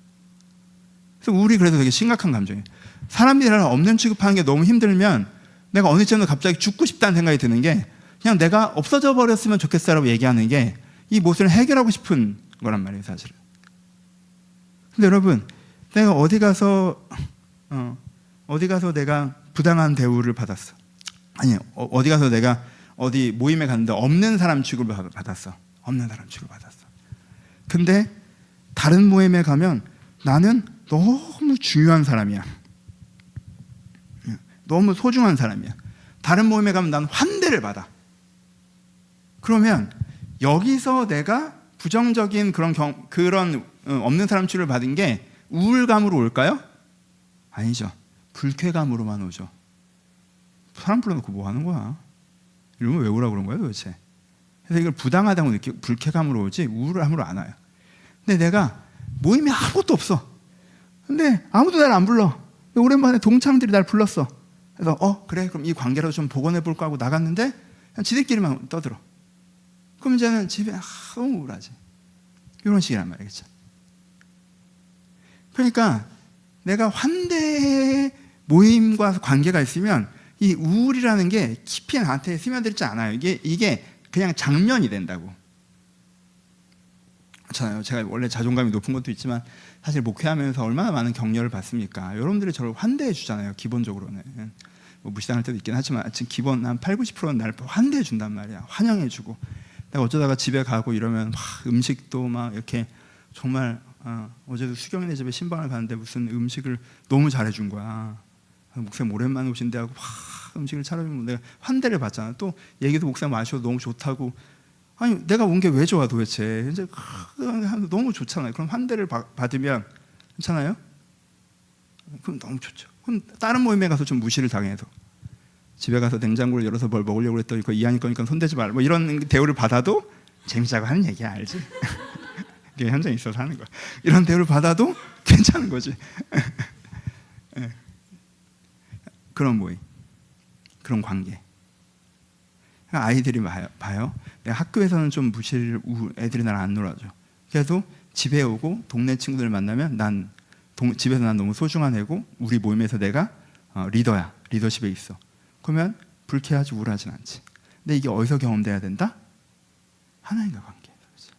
그래서 우울이 그래서 되게 심각한 감정이에요. 사람들이 나를 없는 취급하는 게 너무 힘들면 내가 어느 점에서 갑자기 죽고 싶다는 생각이 드는 게 그냥 내가 없어져 버렸으면 좋겠어라고 얘기하는 게 이 모순을 해결하고 싶은 거란 말이에요, 사실은. 근데 여러분, 내가 어디 가서 내가 부당한 대우를 받았어. 아니, 어디 가서 내가 어디 모임에 갔는데 없는 사람 취급을 받았어. 없는 사람 취급을 받았어. 근데 다른 모임에 가면 나는 너무 중요한 사람이야. 너무 소중한 사람이야. 다른 모임에 가면 난 환대를 받아. 그러면 여기서 내가 부정적인 그런 없는 사람 취급을 받은 게 우울감으로 올까요? 아니죠. 불쾌감으로만 오죠. 사람 불러놓고 뭐 하는 거야? 이러면 왜 오라고 그런 거야 도대체? 그래서 이걸 부당하다고 느끼고 불쾌감으로 오지 우울함으로 안 와요. 근데 내가 모임에 아무것도 없어. 근데 아무도 날 안 불러. 오랜만에 동창들이 날 불렀어. 그래서 그래 그럼 이 관계라도 좀 복원해 볼까 하고 나갔는데 그냥 지들끼리만 떠들어. 그럼 이제는 집에 너무 우울하지. 이런 식이란 말이겠죠. 그러니까 내가 환대 모임과 관계가 있으면 이 우울이라는 게 깊이 나한테 스며들지 않아요. 이게 그냥 장면이 된다고. 그렇잖아요. 제가 원래 자존감이 높은 것도 있지만 사실 목회하면서 얼마나 많은 격려를 받습니까? 여러분들이 저를 환대해 주잖아요. 기본적으로는 뭐 무시당할 때도 있긴 하지만 지금 기본 한 80~90%는 나를 환대해 준단 말이야. 환영해 주고 내가 어쩌다가 집에 가고 이러면 막 음식도 막 이렇게 정말 어제도 수경이네 집에 신방을 갔는데 무슨 음식을 너무 잘해준 거야. 목사님 오랜만에 오신대 하고 막 음식을 차려주면 내가 환대를 받잖아. 또 얘기도 목사님 마셔도 너무 좋다고. 아니 내가 온 게 왜 좋아 도대체. 이제 너무 좋잖아요. 그럼 환대를 받으면 괜찮아요? 그럼 너무 좋죠. 그럼 다른 모임에 가서 좀 무시를 당해서 집에 가서 냉장고를 열어서 뭘 먹으려고 했더니 그 이한이 거니까 손대지 말라 뭐 이런 대우를 받아도 재밌자고 하는 얘기야. 알지? 그게 현장에 있어서 하는 거야. 이런 대우를 받아도 괜찮은 거지. 예. 그런 모임, 그런 관계. 아이들이 봐요. 내가 학교에서는 좀 무시를, 애들이 나랑 안 놀아줘. 그래도 집에 오고 동네 친구들 만나면 집에서 난 너무 소중한 애고 우리 모임에서 내가 리더야. 리더십에 있어. 그러면 불쾌하지 우울하진 않지. 근데 이게 어디서 경험돼야 된다? 하나님과 관계에서. 그렇죠?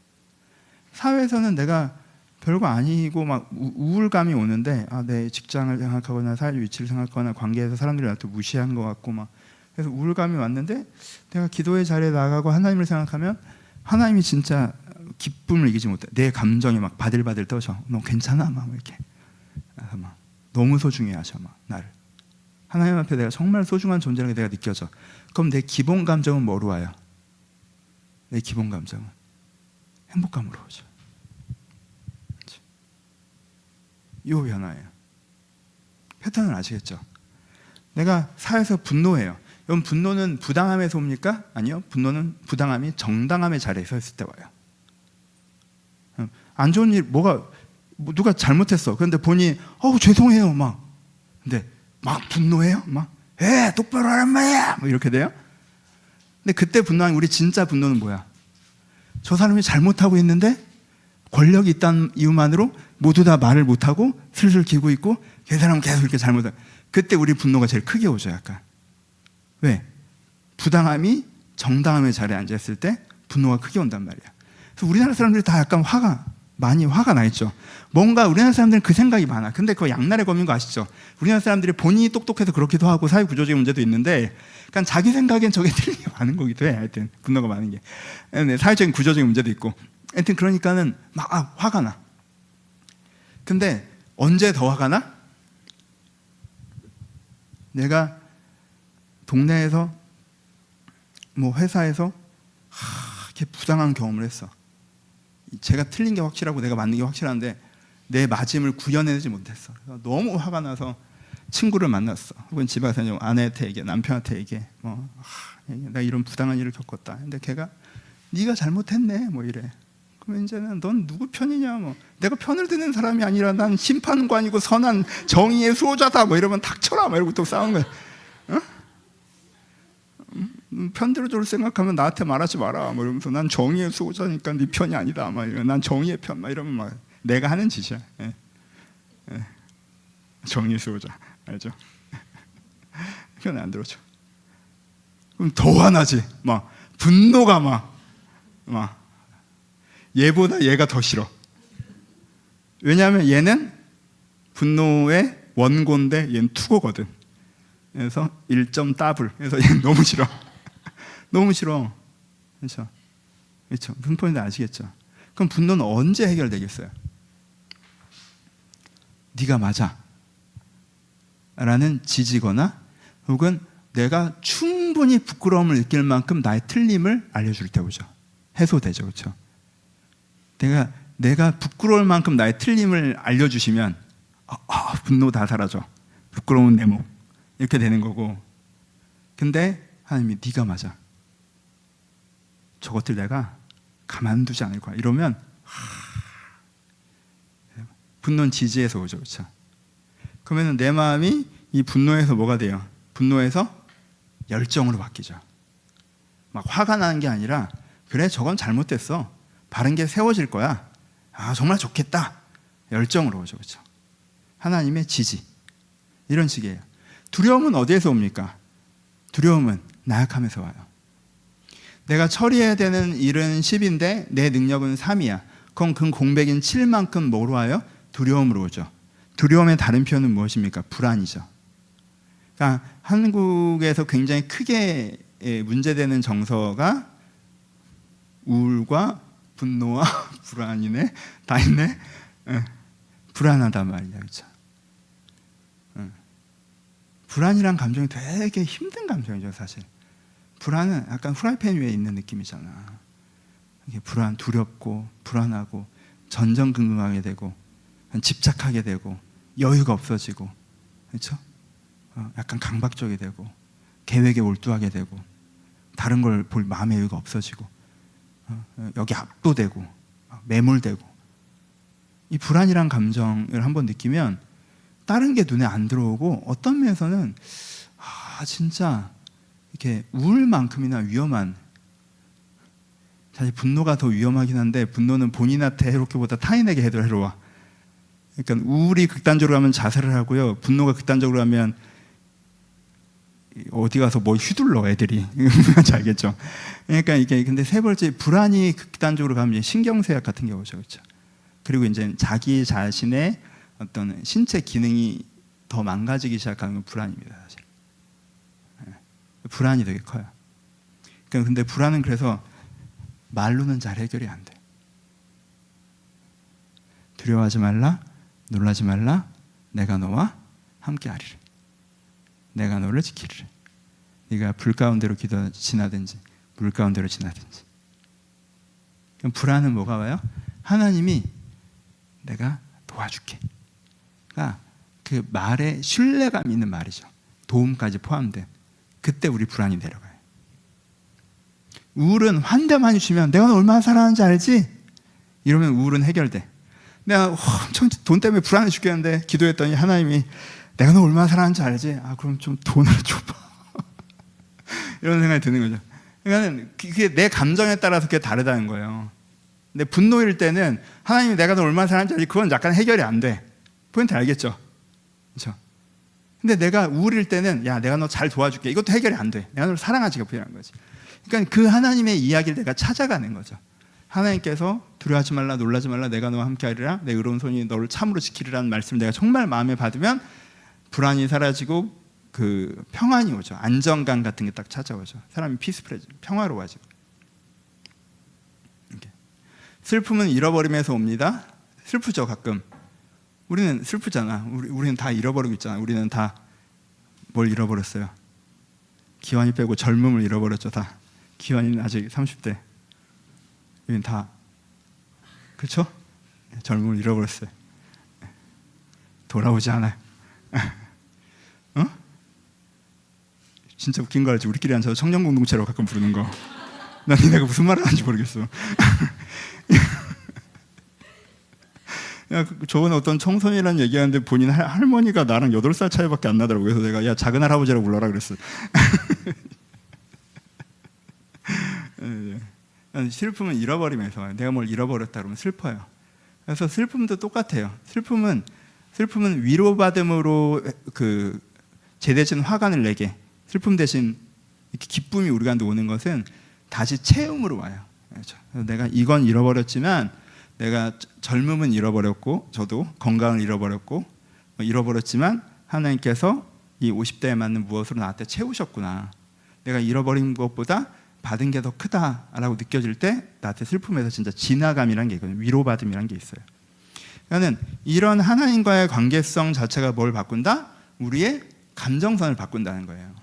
사회에서는 내가 별거 아니고 막 우울감이 오는데 내 직장을 생각하거나 사회 위치를 생각하거나 관계에서 사람들이 나한테 무시한 것 같고 막 그래서 우울감이 왔는데 내가 기도의 자리에 나가고 하나님을 생각하면 하나님이 진짜 기쁨을 이기지 못해. 내 감정이 막 바들바들 떠져. 너 괜찮아? 막 이렇게. 그래서 막 너무 소중해 하셔 막 나를. 하나님 앞에 내가 정말 소중한 존재라는 게 내가 느껴져. 그럼 내 기본 감정은 뭐로 와요? 내 기본 감정은 행복감으로 오죠. 이 변화예요. 패턴을 아시겠죠? 내가 사회에서 분노해요. 여러분 분노는 부당함에서 옵니까? 아니요. 분노는 부당함이 정당함의 자리에 서 있을 때 와요. 안 좋은 일 누가 잘못했어. 그런데 본인이 죄송해요 막. 근데 막 분노해요. 막 똑바로 하란 말이야. 뭐 이렇게 돼요. 근데 그때 분노한 우리 진짜 분노는 뭐야? 저 사람이 잘못하고 있는데 권력이 있다는 이유만으로 모두 다 말을 못하고 슬슬 기고 있고 그 사람은 계속 이렇게 잘못하고 그때 우리 분노가 제일 크게 오죠. 약간 왜? 부당함이 정당함의 자리에 앉아있을 때 분노가 크게 온단 말이야. 그래서 우리나라 사람들이 다 약간 많이 화가 나 있죠. 뭔가 우리나라 사람들은 그 생각이 많아. 근데 그거 양날의 검인 거 아시죠? 우리나라 사람들이 본인이 똑똑해서 그렇기도 하고 사회 구조적인 문제도 있는데 그러니까 자기 생각엔 저게 틀린 게 많은 거기도 해. 하여튼 분노가 많은 게 사회적인 구조적인 문제도 있고 하여튼 그러니까는 막 화가 나. 근데 언제 더 화가 나? 내가 동네에서 뭐 회사에서 이렇게 부당한 경험을 했어. 제가 틀린 게 확실하고 내가 맞는 게 확실한데 내 맞음을 구현해내지 못했어. 그래서 너무 화가 나서 친구를 만났어. 혹은 집에 가서 아내한테 얘기해, 남편한테 얘기해. 나 이런 부당한 일을 겪었다. 근데 걔가 네가 잘못했네 뭐 이래. 그럼 이제는 넌 누구 편이냐 뭐. 내가 편을 드는 사람이 아니라 난 심판관이고 선한 정의의 수호자다 뭐 이러면 닥쳐라 뭐 이러고 또 싸우는 거야. 편 들어줄 생각하면 나한테 말하지 마라 뭐 이러면서 난 정의의 수호자니까 네 편이 아니다 막 난 정의의 편 막 이러면 막 내가 하는 짓이야. 정의의 수호자 알죠? 편을 안 들어줘. 그럼 더 화나지. 막 분노가 막 얘보다 얘가 더 싫어. 왜냐하면 얘는 분노의 원고인데 얘는 투고거든. 그래서 1점 더블. 그래서 얘는 너무 싫어. 너무 싫어. 그렇죠? 그렇죠? 무슨 포인지 아시겠죠? 그럼 분노는 언제 해결되겠어요? 네가 맞아 라는 지지거나 혹은 내가 충분히 부끄러움을 느낄 만큼 나의 틀림을 알려줄 때 오죠. 해소되죠. 그렇죠? 내가 부끄러울 만큼 나의 틀림을 알려주시면 분노 다 사라져. 부끄러운 내 목 이렇게 되는 거고. 근데 하나님이 네가 맞아. 저것들 내가 가만두지 않을 거야. 이러면 분노는 지지에서 오죠. 그렇죠? 그러면 내 마음이 이 분노에서 뭐가 돼요? 분노에서 열정으로 바뀌죠. 막 화가 나는 게 아니라 그래 저건 잘못됐어. 바른 게 세워질 거야. 정말 좋겠다. 열정으로 오죠. 그렇죠? 하나님의 지지. 이런 식이에요. 두려움은 어디에서 옵니까? 두려움은 나약함에서 와요. 내가 처리해야 되는 일은 10인데 내 능력은 3이야. 그럼 그 공백인 7만큼 뭐로 와요? 두려움으로 오죠. 두려움의 다른 표현은 무엇입니까? 불안이죠. 그러니까 한국에서 굉장히 크게 문제되는 정서가 우울과 분노와 불안이네. 다 있네. 불안하단 말이야. 그렇죠? 불안이란 감정이 되게 힘든 감정이죠, 사실. 불안은 약간 프라이팬 위에 있는 느낌이잖아. 이게 불안, 두렵고 불안하고 전전긍긍하게 되고 집착하게 되고 여유가 없어지고, 그렇죠? 약간 강박적이 되고 계획에 몰두하게 되고 다른 걸 볼 마음의 여유가 없어지고 여기 압도되고 매몰되고 이 불안이란 감정을 한번 느끼면 다른 게 눈에 안 들어오고 어떤 면에서는 진짜 이렇게 우울만큼이나 위험한, 사실 분노가 더 위험하긴 한데 분노는 본인한테 해롭기보다 타인에게 해로워. 그러니까 우울이 극단적으로 하면 자살을 하고요, 분노가 극단적으로 하면 어디 가서 뭐 휘둘러 애들이. 뭔지 알겠죠? 그러니까 이게, 근데 세 번째, 불안이 극단적으로 가면 신경쇠약 같은 게 오죠, 그렇죠? 그리고 이제 자기 자신의 어떤 신체 기능이 더 망가지기 시작하는 건 불안입니다, 사실. 불안이 되게 커요. 그러니까 근데 불안은 그래서 말로는 잘 해결이 안 돼. 두려워하지 말라, 놀라지 말라, 내가 너와 함께하리라. 내가 너를 지키리라. 네가 불 가운데로 지나든지 물 가운데로 지나든지. 그럼 불안은 뭐가 와요? 하나님이 내가 도와줄게. 그러니까 그 말에 신뢰감 있는 말이죠. 도움까지 포함된. 그때 우리 불안이 내려가요. 우울은 한 대만 주시면 내가 너 얼마나 사랑하는지 알지? 이러면 우울은 해결돼. 내가 엄청 돈 때문에 불안해 죽겠는데 기도했더니 하나님이 내가 너 얼마나 사랑하는지 알지? 그럼 좀 돈을 줘봐. 이런 생각이 드는 거죠. 그러니까 그게 내 감정에 따라서 그게 다르다는 거예요. 근데 분노일 때는 하나님이 내가 너 얼마나 사랑하는지 알지? 그건 약간 해결이 안 돼. 포인트 알겠죠? 그렇죠? 근데 내가 우울일 때는 야, 내가 너 잘 도와줄게. 이것도 해결이 안 돼. 내가 너를 사랑하지가 필요한 거지. 그러니까 그 하나님의 이야기를 내가 찾아가는 거죠. 하나님께서 두려워하지 말라, 놀라지 말라, 내가 너와 함께하리라, 내 의로운 손이 너를 참으로 지키리라는 말씀을 내가 정말 마음에 받으면 불안이 사라지고 그 평안이 오죠. 안정감 같은 게 딱 찾아오죠. 사람이 피스풀해져, 평화로워지고. 이렇게. 슬픔은 잃어버림에서 옵니다. 슬프죠, 가끔. 우리는 슬프잖아. 우리는 다 잃어버리고 있잖아. 우리는 다 뭘 잃어버렸어요? 기환이 빼고 젊음을 잃어버렸죠, 다. 기환이는 아직 30대. 우리는 다, 그렇죠? 젊음을 잃어버렸어요. 돌아오지 않아요. 진짜 웃긴 거 알지? 우리끼리 앉아서 청년공동체로 가끔 부르는 거. 난 니네가 무슨 말을 하는지 모르겠어. 저번에 어떤 청소년이라는 얘기하는데 본인 할머니가 나랑 8살 차이밖에 안 나더라고. 그래서 내가 야, 작은 할아버지라고 불러라 그랬어. 슬픔은 잃어버리면서 내가 뭘 잃어버렸다 그러면 슬퍼요. 그래서 슬픔도 똑같아요. 슬픔은 위로받음으로 그 제대신 화관을 내게, 슬픔 대신 이렇게 기쁨이 우리한테 오는 것은 다시 채움으로 와요. 그렇죠? 내가 이건 잃어버렸지만 내가 젊음은 잃어버렸고, 저도 건강을 잃어버렸고, 잃어버렸지만 하나님께서 이 50대에 맞는 무엇으로 나한테 채우셨구나. 내가 잃어버린 것보다 받은 게 더 크다라고 느껴질 때 나한테 슬픔에서 진짜 진화감이라는 게 있거든요. 위로받음이라는 게 있어요. 그러니까 이런 하나님과의 관계성 자체가 뭘 바꾼다? 우리의 감정선을 바꾼다는 거예요.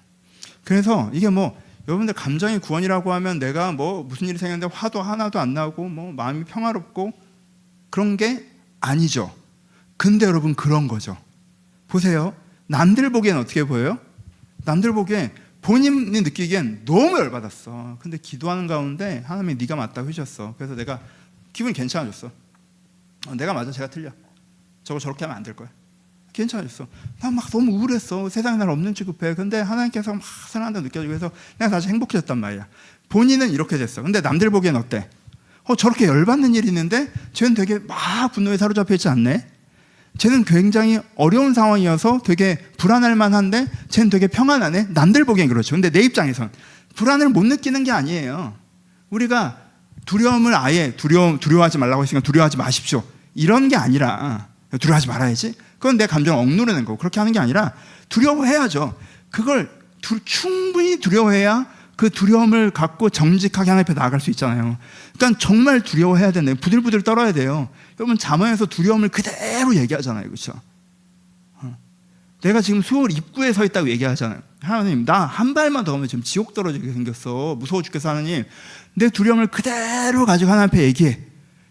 그래서 이게 뭐 여러분들 감정의 구원이라고 하면 내가 뭐 무슨 일이 생겼는데 화도 하나도 안 나고 뭐 마음이 평화롭고 그런 게 아니죠. 근데 여러분 그런 거죠. 보세요. 남들 보기엔 어떻게 보여요? 남들 보기엔 본인이 느끼기엔 너무 열받았어. 근데 기도하는 가운데 하나님이 네가 맞다고 해주셨어. 그래서 내가 기분이 괜찮아졌어. 내가 맞아, 제가 틀려. 저거 저렇게 하면 안 될 거야. 괜찮아졌어. 난 막 너무 우울했어. 세상에 날 없는 취급해. 근데 하나님께서 막 사랑한다고 느껴지고 해서 내가 다시 행복해졌단 말이야. 본인은 이렇게 됐어. 근데 남들 보기엔 어때? 저렇게 열받는 일이 있는데 쟤는 되게 막 분노에 사로잡혀 있지 않네? 쟤는 굉장히 어려운 상황이어서 되게 불안할 만한데 쟤는 되게 평안하네? 남들 보기엔 그렇죠. 근데 내 입장에선 불안을 못 느끼는 게 아니에요. 우리가 두려움을 아예 두려워하지 말라고 했으니까 두려워하지 마십시오. 이런 게 아니라 두려워하지 말아야지. 그건 내 감정을 억누르는 거고 그렇게 하는 게 아니라 두려워해야죠. 그걸 충분히 두려워해야 그 두려움을 갖고 정직하게 하나님 앞에 나아갈 수 있잖아요. 그러니까 정말 두려워해야 되네. 부들부들 떨어야 돼요. 여러분 잠언에서 두려움을 그대로 얘기하잖아요. 그렇죠? 내가 지금 수월 입구에 서 있다고 얘기하잖아요. 하나님, 나 한 발만 더 가면 지금 지옥 떨어지게 생겼어. 무서워 죽겠어. 하나님, 내 두려움을 그대로 가지고 하나님 앞에 얘기해.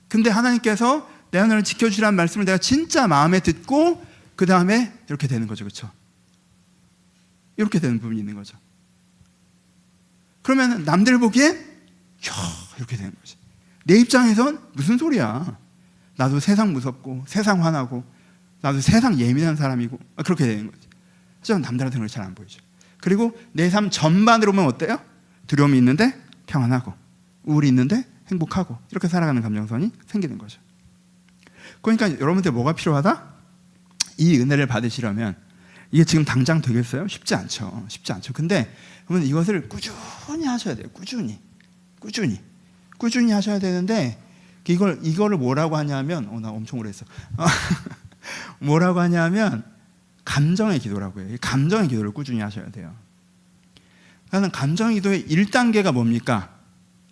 근데 하나님께서 내가 너를 지켜주라는 말씀을 내가 진짜 마음에 듣고 그 다음에 이렇게 되는 거죠. 그렇죠? 이렇게 되는 부분이 있는 거죠. 그러면 남들 보기엔 이렇게 되는 거지. 내 입장에선 무슨 소리야. 나도 세상 무섭고 세상 화나고 나도 세상 예민한 사람이고 그렇게 되는 거지. 하지만 남들한테는 그렇게 잘 안 보이죠. 그리고 내 삶 전반으로 보면 어때요? 두려움이 있는데 평안하고 우울이 있는데 행복하고 이렇게 살아가는 감정선이 생기는 거죠. 그러니까 여러분들 뭐가 필요하다? 이 은혜를 받으시려면 이게 지금 당장 되겠어요? 쉽지 않죠. 쉽지 않죠. 근데 여러분 이것을 꾸준히 하셔야 돼요. 꾸준히 하셔야 되는데 이거를 뭐라고 하냐면 나 엄청 오래 했어. 뭐라고 하냐면 감정의 기도라고 해요. 감정의 기도를 꾸준히 하셔야 돼요. 나는 감정의 기도의 1단계가 뭡니까?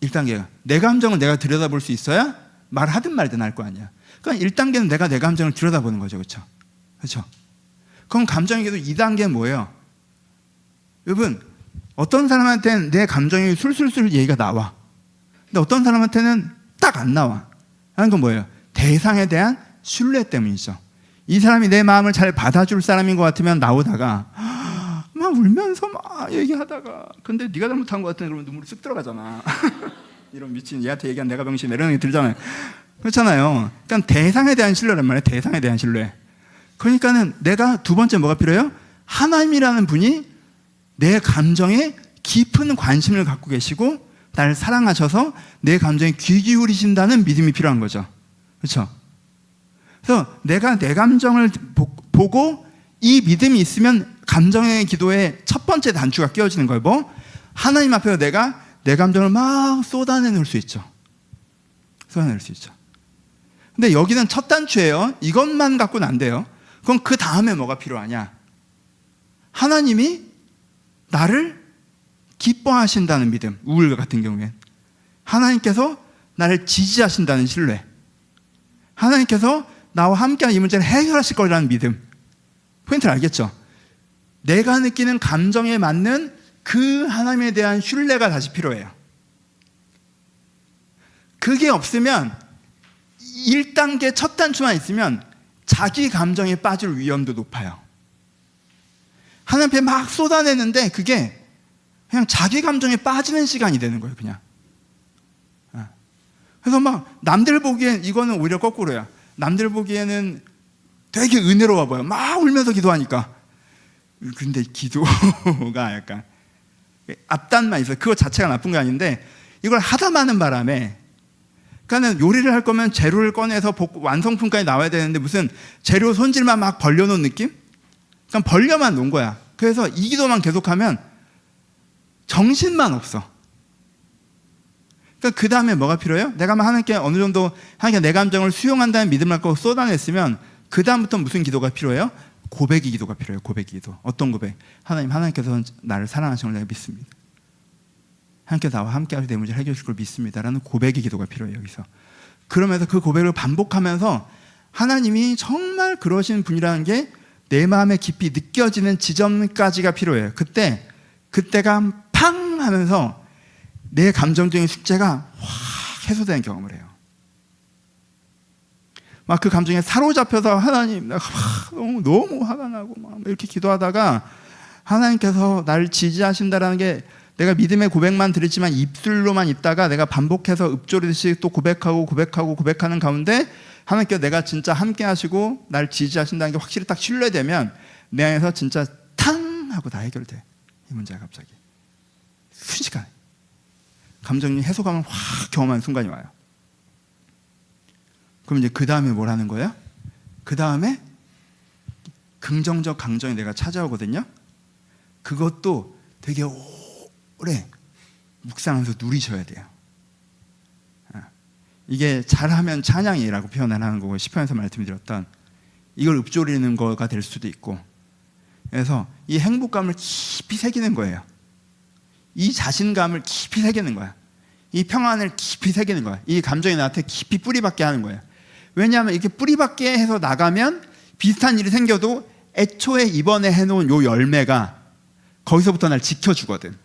1단계가 내 감정을 내가 들여다볼 수 있어야 말하든 말든 할 거 아니야. 그러니까 1단계는 내가 내 감정을 들여다보는 거죠. 그렇죠? 그럼 감정의 기도 2단계는 뭐예요? 여러분 어떤 사람한테는 내 감정이 술술술 얘기가 나와. 근데 어떤 사람한테는 딱 안 나와. 하는 건 뭐예요? 대상에 대한 신뢰 때문이죠. 이 사람이 내 마음을 잘 받아줄 사람인 것 같으면 나오다가 막 울면서 막 얘기하다가 근데 네가 잘못한 것 같으면 그러면 눈물이 쓱 들어가잖아. 이런 미친 얘한테 얘기한 내가 병신 이런 생각이 들잖아요. 그렇잖아요. 그러니까 대상에 대한 신뢰란 말이에요. 대상에 대한 신뢰. 그러니까는 내가 두 번째 뭐가 필요해요? 하나님이라는 분이 내 감정에 깊은 관심을 갖고 계시고 나를 사랑하셔서 내 감정에 귀 기울이신다는 믿음이 필요한 거죠. 그렇죠? 그래서 내가 내 감정을 보고 이 믿음이 있으면 감정의 기도의 첫 번째 단추가 끼워지는 거예요. 뭐? 하나님 앞에서 내가 내 감정을 막 쏟아내놓을 수 있죠. 쏟아낼 수 있죠. 근데 여기는 첫 단추예요. 이것만 갖고는 안 돼요. 그럼 그 다음에 뭐가 필요하냐? 하나님이 나를 기뻐하신다는 믿음. 우울 같은 경우엔 하나님께서 나를 지지하신다는 신뢰. 하나님께서 나와 함께 이 문제를 해결하실 거라는 믿음. 포인트를 알겠죠? 내가 느끼는 감정에 맞는 그 하나님에 대한 신뢰가 다시 필요해요. 그게 없으면 1단계 첫 단추만 있으면 자기 감정에 빠질 위험도 높아요. 하나님 앞에 막 쏟아내는데 그게 그냥 자기 감정에 빠지는 시간이 되는 거예요. 그냥. 그래서 막 남들 보기엔 이거는 오히려 거꾸로야. 남들 보기에는 되게 은혜로워 보여. 막 울면서 기도하니까. 근데 기도가 약간 앞단만 있어요. 그거 자체가 나쁜 게 아닌데 이걸 하다 마는 바람에 그러니까는 요리를 할 거면 재료를 꺼내서 완성품까지 나와야 되는데 무슨 재료 손질만 막 벌려놓은 느낌? 그러니까 벌려만 놓은 거야. 그래서 이 기도만 계속하면 정신만 없어. 그러니까 그 다음에 뭐가 필요해요? 내가 하나님께 어느 정도 하나님께 내 감정을 수용한다는 믿음을 갖고 쏟아냈으면 그 다음부터 무슨 기도가 필요해요? 고백의 기도가 필요해요. 고백의 기도. 어떤 고백? 하나님께서 나를 사랑하시는 걸 내가 믿습니다. 하나님께서 나와 함께 하셔서 내 문제를 해결해 주실 걸 믿습니다. 라는 고백의 기도가 필요해요. 여기서. 그러면서 그 고백을 반복하면서 하나님이 정말 그러신 분이라는 게 내 마음에 깊이 느껴지는 지점까지가 필요해요. 그때가 팡 하면서 내 감정적인 숙제가 확 해소되는 경험을 해요. 막 그 감정에 사로잡혀서 하나님 내가 너무 화가 나고 막 이렇게 기도하다가 하나님께서 나를 지지하신다라는 게 내가 믿음의 고백만 드렸지만 입술로만 있다가 내가 반복해서 읊조리듯이 또 고백하는 가운데 하나님께서 내가 진짜 함께 하시고 나를 지지하신다는 게 확실히 딱 신뢰되면 내 안에서 진짜 탕 하고 다 해결돼. 이 문제가 갑자기 순식간에 감정이 해소감을 확 경험하는 순간이 와요. 그럼 이제 그 다음에 뭘 하는 거예요? 그 다음에 긍정적 감정이 내가 찾아오거든요. 그것도 되게 오래 묵상하면서 누리셔야 돼요. 이게 잘하면 찬양이라고 표현을 하는 거고 시편에서 말씀드렸던 이걸 읊조리는 거가 될 수도 있고 그래서 이 행복감을 깊이 새기는 거예요. 이 자신감을 깊이 새기는 거야. 이 평안을 깊이 새기는 거야. 이 감정이 나한테 깊이 뿌리박게 하는 거예요. 왜냐하면 이렇게 뿌리박게 해서 나가면 비슷한 일이 생겨도 애초에 이번에 해놓은 요 열매가 거기서부터 날 지켜주거든.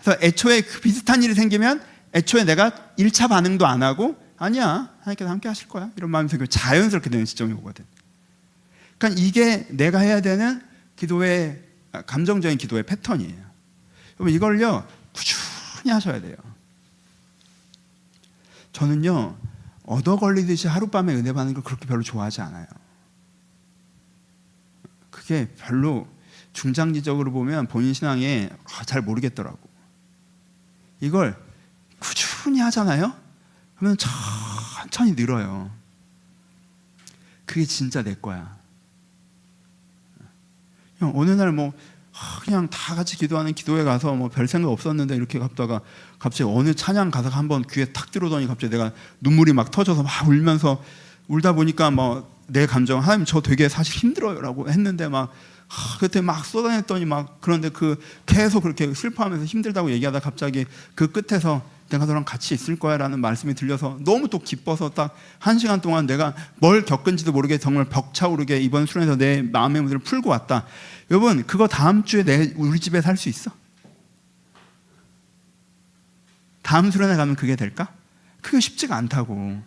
그래서 애초에 그 비슷한 일이 생기면 애초에 내가 1차 반응도 안 하고 아니야 하나님께서 함께 하실 거야 이런 마음이 생기면 자연스럽게 되는 시점이 오거든. 그러니까 이게 내가 해야 되는 기도의 감정적인 기도의 패턴이에요. 여러분 이걸요 꾸준히 하셔야 돼요. 저는요 얻어 걸리듯이 하룻밤에 은혜 받는 걸 그렇게 별로 좋아하지 않아요. 그게 별로 중장기적으로 보면 본인 신앙에 잘 모르겠더라고. 이걸 꾸준히 하잖아요? 그러면 천천히 늘어요. 그게 진짜 내 거야. 형, 어느 날 그냥 다 같이 기도하는 기도회 가서 별 생각 없었는데 이렇게 갔다가 갑자기 어느 찬양 가사가 한번 귀에 탁 들어오더니 갑자기 내가 눈물이 막 터져서 막 울면서 울다 보니까 내 감정, 하나님 저 되게 사실 힘들어요라고 했는데 그때 막 쏟아냈더니 그런데 계속 그렇게 슬퍼하면서 힘들다고 얘기하다 갑자기 그 끝에서 내가 너랑 같이 있을 거야 라는 말씀이 들려서 너무 또 기뻐서 딱 1시간 동안 내가 뭘 겪은지도 모르게 정말 벅차오르게 이번 수련회에서 내 마음의 문제를 풀고 왔다. 여러분, 그거 다음 주에 우리 집에 살 수 있어? 다음 수련회 가면 그게 될까? 그게 쉽지가 않다고.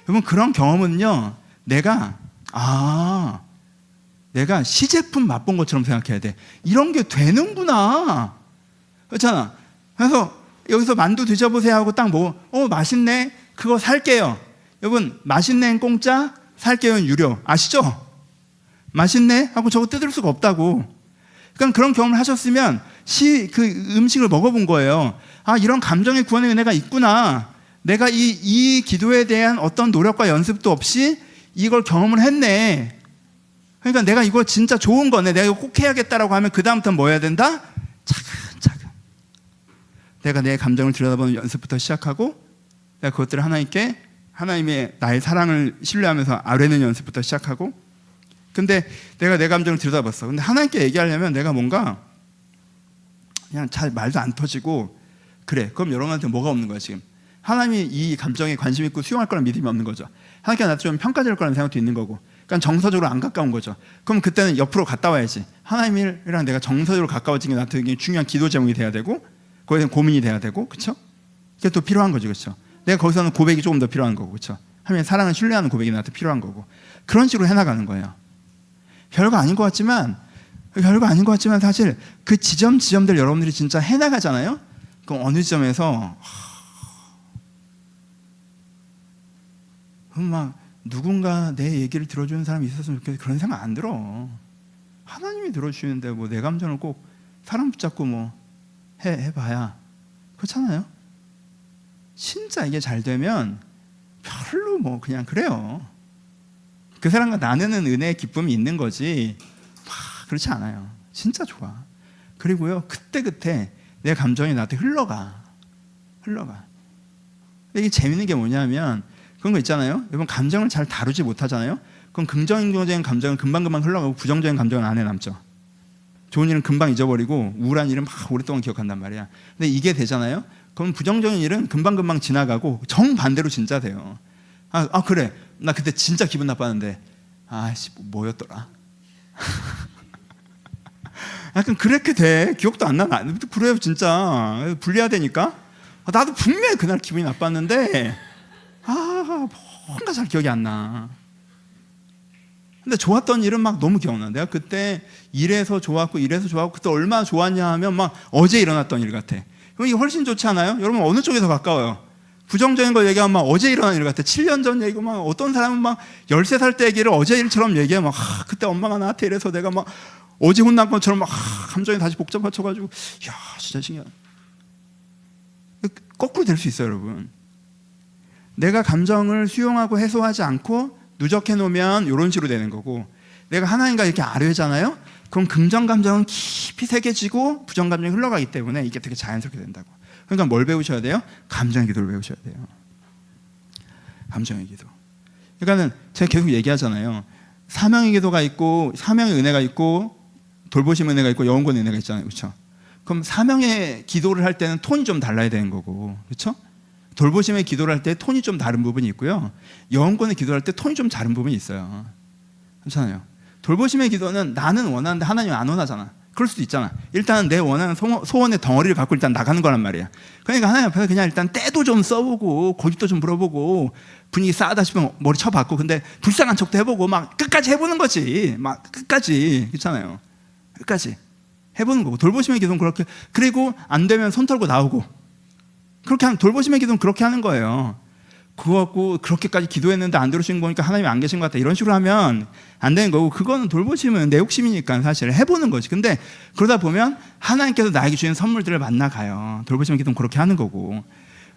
여러분, 그런 경험은요, 내가 시제품 맛본 것처럼 생각해야 돼. 이런 게 되는구나. 그렇잖아. 그래서 여기서 만두 드셔보세요 하고 딱 맛있네? 그거 살게요. 여러분, 맛있네는 공짜, 살게요는 유료. 아시죠? 맛있네? 하고 저거 뜯을 수가 없다고. 그러니까 그런 경험을 하셨으면 그 음식을 먹어본 거예요. 이런 감정의 구원의 은혜가 있구나. 내가 이 기도에 대한 어떤 노력과 연습도 없이 이걸 경험을 했네. 그러니까 내가 이거 진짜 좋은 거네. 내가 이거 꼭 해야겠다라고 하면 그 다음부터는 뭐 해야 된다? 차근차근. 내가 내 감정을 들여다보는 연습부터 시작하고 내가 그것들을 하나님의 나의 사랑을 신뢰하면서 아뢰는 연습부터 시작하고 근데 내가 내 감정을 들여다봤어. 근데 하나님께 얘기하려면 내가 뭔가 그냥 잘 말도 안 터지고 그래. 그럼 여러분한테 뭐가 없는 거야 지금? 하나님이 이 감정에 관심 있고 수용할 거라는 믿음이 없는 거죠. 하나님께 나한테 좀 평가될 거라는 생각도 있는 거고 그러니까 정서적으로 안 가까운 거죠. 그럼 그때는 옆으로 갔다 와야지. 하나님이랑 내가 정서적으로 가까워지는 게 나한테 굉장히 중요한 기도 제목이 돼야 되고 거기에 대한 고민이 돼야 되고 그렇죠? 그게 또 필요한 거죠. 그렇죠? 내가 거기서는 고백이 조금 더 필요한 거고 그렇죠? 하나님의 사랑을 신뢰하는 고백이 나한테 필요한 거고 그런 식으로 해나가는 거예요. 별거 아닌 것 같지만 사실 그 지점들 여러분들이 진짜 해나가잖아요. 그럼 어느 지점에서 누군가 내 얘기를 들어주는 사람이 있었으면 좋겠어. 그런 생각 안 들어. 하나님이 들어주시는데 내 감정을 꼭 사람 붙잡고 해봐야 그렇잖아요. 진짜 이게 잘 되면 별로 그냥 그래요. 그 사람과 나누는 은혜의 기쁨이 있는 거지 그렇지 않아요. 진짜 좋아. 그리고요 그때 내 감정이 나한테 흘러가. 이게 재밌는 게 뭐냐면 그런 거 있잖아요. 여러분 감정을 잘 다루지 못하잖아요. 그럼 긍정적인 감정은 금방금방 흘러가고 부정적인 감정은 안에 남죠. 좋은 일은 금방 잊어버리고 우울한 일은 오랫동안 기억한단 말이야. 근데 이게 되잖아요. 그럼 부정적인 일은 금방금방 지나가고 정반대로 진짜 돼요. 그래. 나 그때 진짜 기분 나빴는데 뭐였더라? 약간 그렇게 돼. 기억도 안 나. 그래요 진짜. 분리해야되니까 나도 분명히 그날 기분이 나빴는데 뭔가 잘 기억이 안 나. 근데 좋았던 일은 너무 기억나. 내가 그때 이래서 좋았고 그때 얼마나 좋았냐 하면 어제 일어났던 일 같아. 그럼 이게 훨씬 좋지 않아요? 여러분 어느 쪽에 더 가까워요? 부정적인 걸 얘기하면 어제 일어난 일 같아. 7년 전 얘기고 어떤 사람은 13살 때 얘기를 어제 일처럼 얘기해. 그때 엄마가 나한테 이래서 내가 어제 혼난 것처럼 감정이 다시 복잡해져가지고 야 진짜 신기하다. 거꾸로 될 수 있어요 여러분. 내가 감정을 수용하고 해소하지 않고 누적해 놓으면 이런 식으로 되는 거고 내가 하나님과 이렇게 아뢰잖아요. 그럼 긍정 감정은 깊이 새겨지고 부정 감정이 흘러가기 때문에 이게 되게 자연스럽게 된다고. 그러니까 뭘 배우셔야 돼요? 감정의 기도를 배우셔야 돼요. 감정의 기도. 그러니까는 제가 계속 얘기하잖아요. 사명의 기도가 있고 사명의 은혜가 있고 돌보심 은혜가 있고 영원권 은혜가 있잖아요. 그렇죠? 그럼 사명의 기도를 할 때는 톤이 좀 달라야 되는 거고 그렇죠? 돌보심의 기도를 할 때 톤이 좀 다른 부분이 있고요. 영혼권의 기도를 할 때 톤이 좀 다른 부분이 있어요. 괜찮아요. 돌보심의 기도는 나는 원하는데 하나님은 안 원하잖아. 그럴 수도 있잖아. 일단 내 원하는 소원의 덩어리를 갖고 일단 나가는 거란 말이야. 그러니까 하나님 앞에서 그냥 일단 때도 좀 써보고 고집도 좀 물어보고 분위기 싸하다 싶으면 머리 쳐박고 근데 불쌍한 척도 해보고 끝까지 해보는 거지. 끝까지. 그렇잖아요. 끝까지 해보는 거고 돌보심의 기도는 그렇게 그리고 안 되면 손 털고 나오고 그렇게 돌보심의 기도는 그렇게 하는 거예요. 그거 갖고 그렇게까지 기도했는데 안 들으신 거니까 하나님이 안 계신 것 같다 이런 식으로 하면 안 되는 거고, 그거는 돌보시면 내 욕심이니까 사실 해보는 거지. 근데 그러다 보면 하나님께서 나에게 주신 선물들을 만나가요. 돌보시면 기도는 그렇게 하는 거고,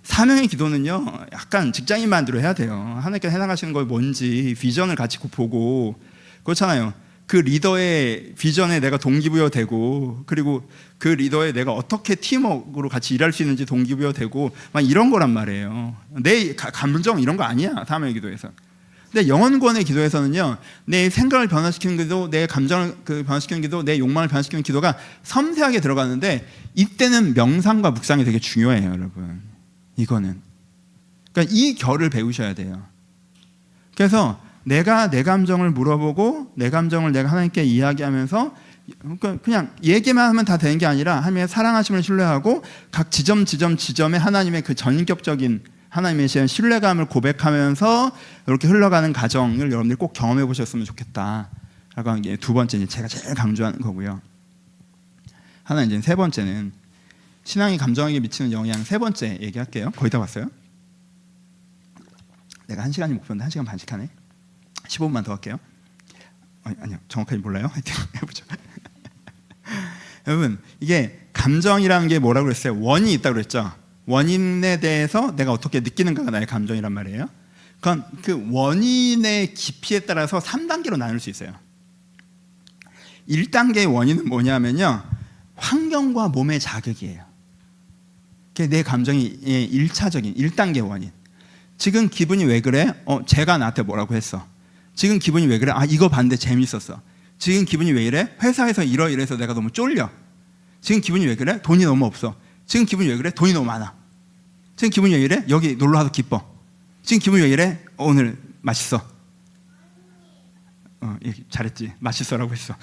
사명의 기도는요 약간 직장인만대로 해야 돼요. 하나님께서 해나가시는 걸 뭔지 비전을 같이 보고, 그렇잖아요. 그 리더의 비전에 내가 동기부여되고, 그리고 그 리더에 내가 어떻게 팀워크로 같이 일할 수 있는지 동기부여되고, 막 이런 거란 말이에요. 내 감정 이런 거 아니야 사명의 기도에서. 근데 영혼구원의 기도에서는요, 내 생각을 변화시키는 기도, 내 감정을 변화시키는 기도, 내 욕망을 변화시키는 기도가 섬세하게 들어가는데, 이때는 명상과 묵상이 되게 중요해요, 여러분. 이거는 그러니까 이 결을 배우셔야 돼요. 그래서 내가 내 감정을 물어보고, 내 감정을 내가 하나님께 이야기하면서, 그냥 얘기만 하면 다 되는 게 아니라 하나님의 사랑하심을 신뢰하고 각 지점에 하나님의 그 전인격적인 하나님의 신뢰감을 고백하면서 이렇게 흘러가는 과정을 여러분들이 꼭 경험해 보셨으면 좋겠다라고 하는 게 두 번째, 제가 제일 강조하는 거고요. 하나 이제 세 번째는 신앙이 감정에게 미치는 영향. 세 번째 얘기할게요. 거의 다 봤어요? 내가 1시간이 목표인데 1시간 반씩 하네. 15분만 더 할게요. 아니요, 정확하게 몰라요. 하여튼 해보죠. 여러분, 이게 감정이라는 게 뭐라고 그랬어요? 원인이 있다고 그랬죠. 원인에 대해서 내가 어떻게 느끼는가가 나의 감정이란 말이에요. 그건 그 원인의 깊이에 따라서 3단계로 나눌 수 있어요. 1단계의 원인은 뭐냐면요, 환경과 몸의 자극이에요. 그게 내 감정이 1차적인 1단계 원인. 지금 기분이 왜 그래? 쟤가 나한테 뭐라고 했어. 지금 기분이 왜 그래? 이거 봤는데 재밌었어. 지금 기분이 왜 이래? 회사에서 이러이러해서 내가 너무 쫄려. 지금 기분이 왜 그래? 돈이 너무 없어. 지금 기분이 왜 그래? 돈이 너무 많아. 지금 기분이 왜 이래? 여기 놀러 와서 기뻐. 지금 기분이 왜 이래? 오늘 맛있어. 잘했지. 맛있어라고 했어.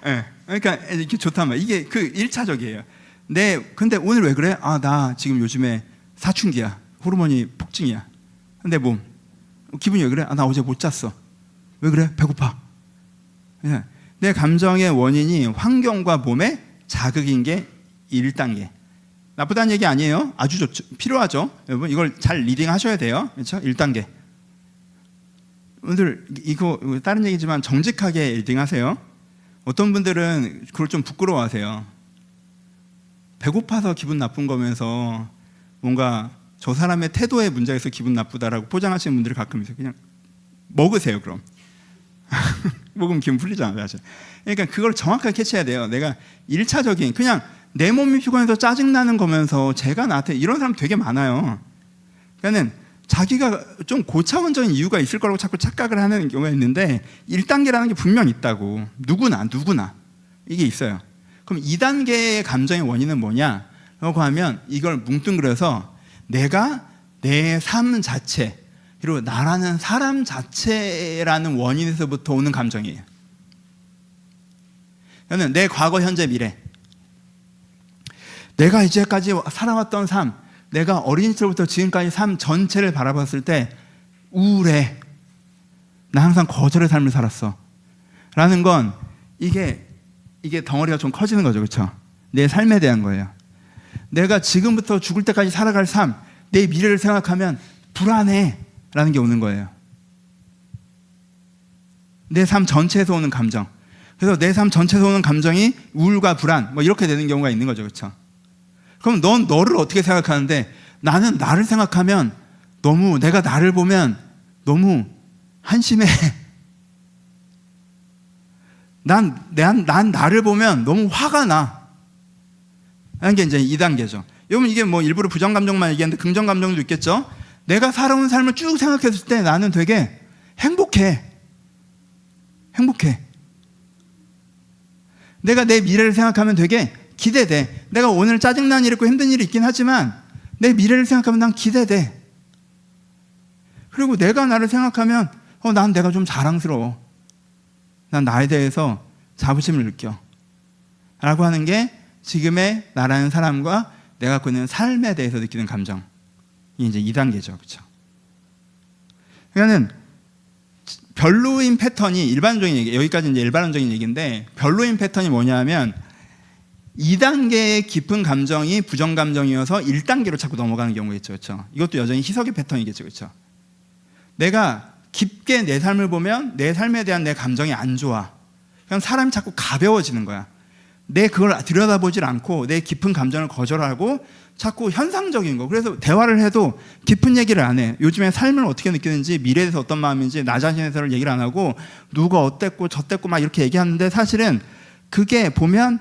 네, 그러니까 이렇게 좋단 말이야. 이게 그 1차적이에요. 근데 오늘 왜 그래? 나 지금 요즘에 사춘기야. 호르몬이 폭증이야. 내 몸. 기분이 왜 그래? 나 어제 못 잤어. 왜 그래? 배고파. 내 감정의 원인이 환경과 몸의 자극인 게 1단계. 나쁘다는 얘기 아니에요. 아주 좋죠. 필요하죠. 여러분, 이걸 잘 리딩 하셔야 돼요. 그렇죠? 1단계. 오늘 이거 다른 얘기지만 정직하게 리딩 하세요. 어떤 분들은 그걸 좀 부끄러워하세요. 배고파서 기분 나쁜 거면서 뭔가 저 사람의 태도에 문제가 있어 기분 나쁘다라고 포장하시는 분들이 가끔 있어요. 그냥 먹으세요, 그럼. 먹으면 기분 풀리잖아요, 사실. 그러니까 그걸 정확하게 캐치해야 돼요. 내가 1차적인, 그냥 내 몸이 피곤해서 짜증나는 거면서 제가 나한테, 이런 사람 되게 많아요. 그러니까는 자기가 좀 고차원적인 이유가 있을 거라고 자꾸 착각을 하는 경우가 있는데, 1단계라는 게 분명 있다고. 누구나 이게 있어요. 그럼 2단계의 감정의 원인은 뭐냐라고 하면, 이걸 뭉뚱그려서 내가 내 삶 자체, 그리고 나라는 사람 자체라는 원인에서부터 오는 감정이에요. 저는 내 과거, 현재, 미래, 내가 이제까지 살아왔던 삶, 내가 어린 시절부터 지금까지 삶 전체를 바라봤을 때 우울해. 나 항상 거절의 삶을 살았어. 라는 건 이게 덩어리가 좀 커지는 거죠. 그렇죠? 내 삶에 대한 거예요. 내가 지금부터 죽을 때까지 살아갈 삶, 내 미래를 생각하면 불안해 라는 게 오는 거예요. 내 삶 전체에서 오는 감정. 그래서 내 삶 전체에서 오는 감정이 우울과 불안, 뭐 이렇게 되는 경우가 있는 거죠. 그렇죠? 그럼 넌 너를 어떻게 생각하는데, 나는 나를 생각하면 내가 나를 보면 너무 한심해. 난 나를 보면 너무 화가 나. 라는 게 이제 2단계죠. 여러분, 이게 뭐 일부러 부정 감정만 얘기하는데 긍정 감정도 있겠죠? 내가 살아온 삶을 쭉 생각했을 때 나는 되게 행복해. 내가 내 미래를 생각하면 되게 기대돼. 내가 오늘 짜증나는 일 있고 힘든 일이 있긴 하지만 내 미래를 생각하면 난 기대돼. 그리고 내가 나를 생각하면 난 내가 좀 자랑스러워. 난 나에 대해서 자부심을 느껴. 라고 하는 게 지금의 나라는 사람과 내가 갖고 있는 삶에 대해서 느끼는 감정이 이제 2단계죠. 그렇죠? 그러니까는 별로인 패턴이 일반적인 얘기, 여기까지 이제 일반적인 얘기인데, 별로인 패턴이 뭐냐면 2단계의 깊은 감정이 부정 감정이어서 1단계로 자꾸 넘어가는 경우가 있죠. 그렇죠? 이것도 여전히 희석의 패턴이겠죠. 그렇죠? 내가 깊게 내 삶을 보면 내 삶에 대한 내 감정이 안 좋아. 그냥 사람이 자꾸 가벼워지는 거야. 내 그걸 들여다보질 않고 내 깊은 감정을 거절하고 자꾸 현상적인 거. 그래서 대화를 해도 깊은 얘기를 안 해. 요즘에 삶을 어떻게 느끼는지, 미래에 대해서 어떤 마음인지 나 자신에 대해서 얘기를 안 하고 누가 어땠고 저땠고 막 이렇게 얘기하는데, 사실은 그게 보면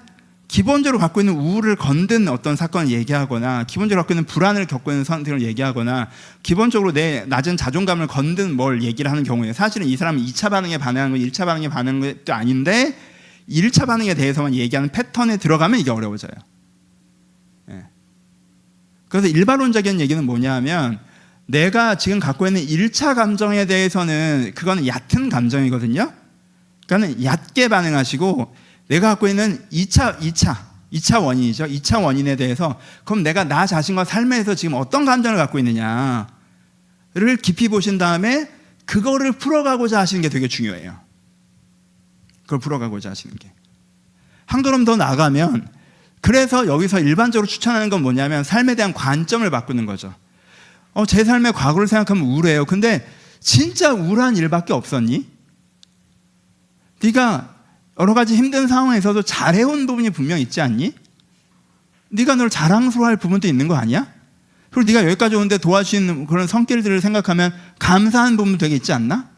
기본적으로 갖고 있는 우울을 건든 어떤 사건을 얘기하거나, 기본적으로 갖고 있는 불안을 겪고 있는 상태를 얘기하거나, 기본적으로 내 낮은 자존감을 건든 뭘 얘기를 하는 경우에, 사실은 이 사람은 2차 반응에 반응하는 거, 1차 반응에 반응하는 것도 아닌데 1차 반응에 대해서만 얘기하는 패턴에 들어가면 이게 어려워져요. 예. 그래서 일반론적인 얘기는 뭐냐 하면, 내가 지금 갖고 있는 1차 감정에 대해서는 그거는 얕은 감정이거든요. 그러니까 얕게 반응하시고, 내가 갖고 있는 2차 원인이죠. 2차 원인에 대해서, 그럼 내가 나 자신과 삶에서 지금 어떤 감정을 갖고 있느냐를 깊이 보신 다음에 그거를 풀어가고자 하시는 게 되게 중요해요. 그걸 풀어가고자 하시는 게. 한 걸음 더 나가면, 그래서 여기서 일반적으로 추천하는 건 뭐냐면 삶에 대한 관점을 바꾸는 거죠. 제 삶의 과거를 생각하면 우울해요. 근데 진짜 우울한 일밖에 없었니? 네가 여러 가지 힘든 상황에서도 잘해온 부분이 분명 있지 않니? 네가 널 자랑스러워할 부분도 있는 거 아니야? 그리고 네가 여기까지 오는데 도와주시는 그런 손길들을 생각하면 감사한 부분도 되게 있지 않나?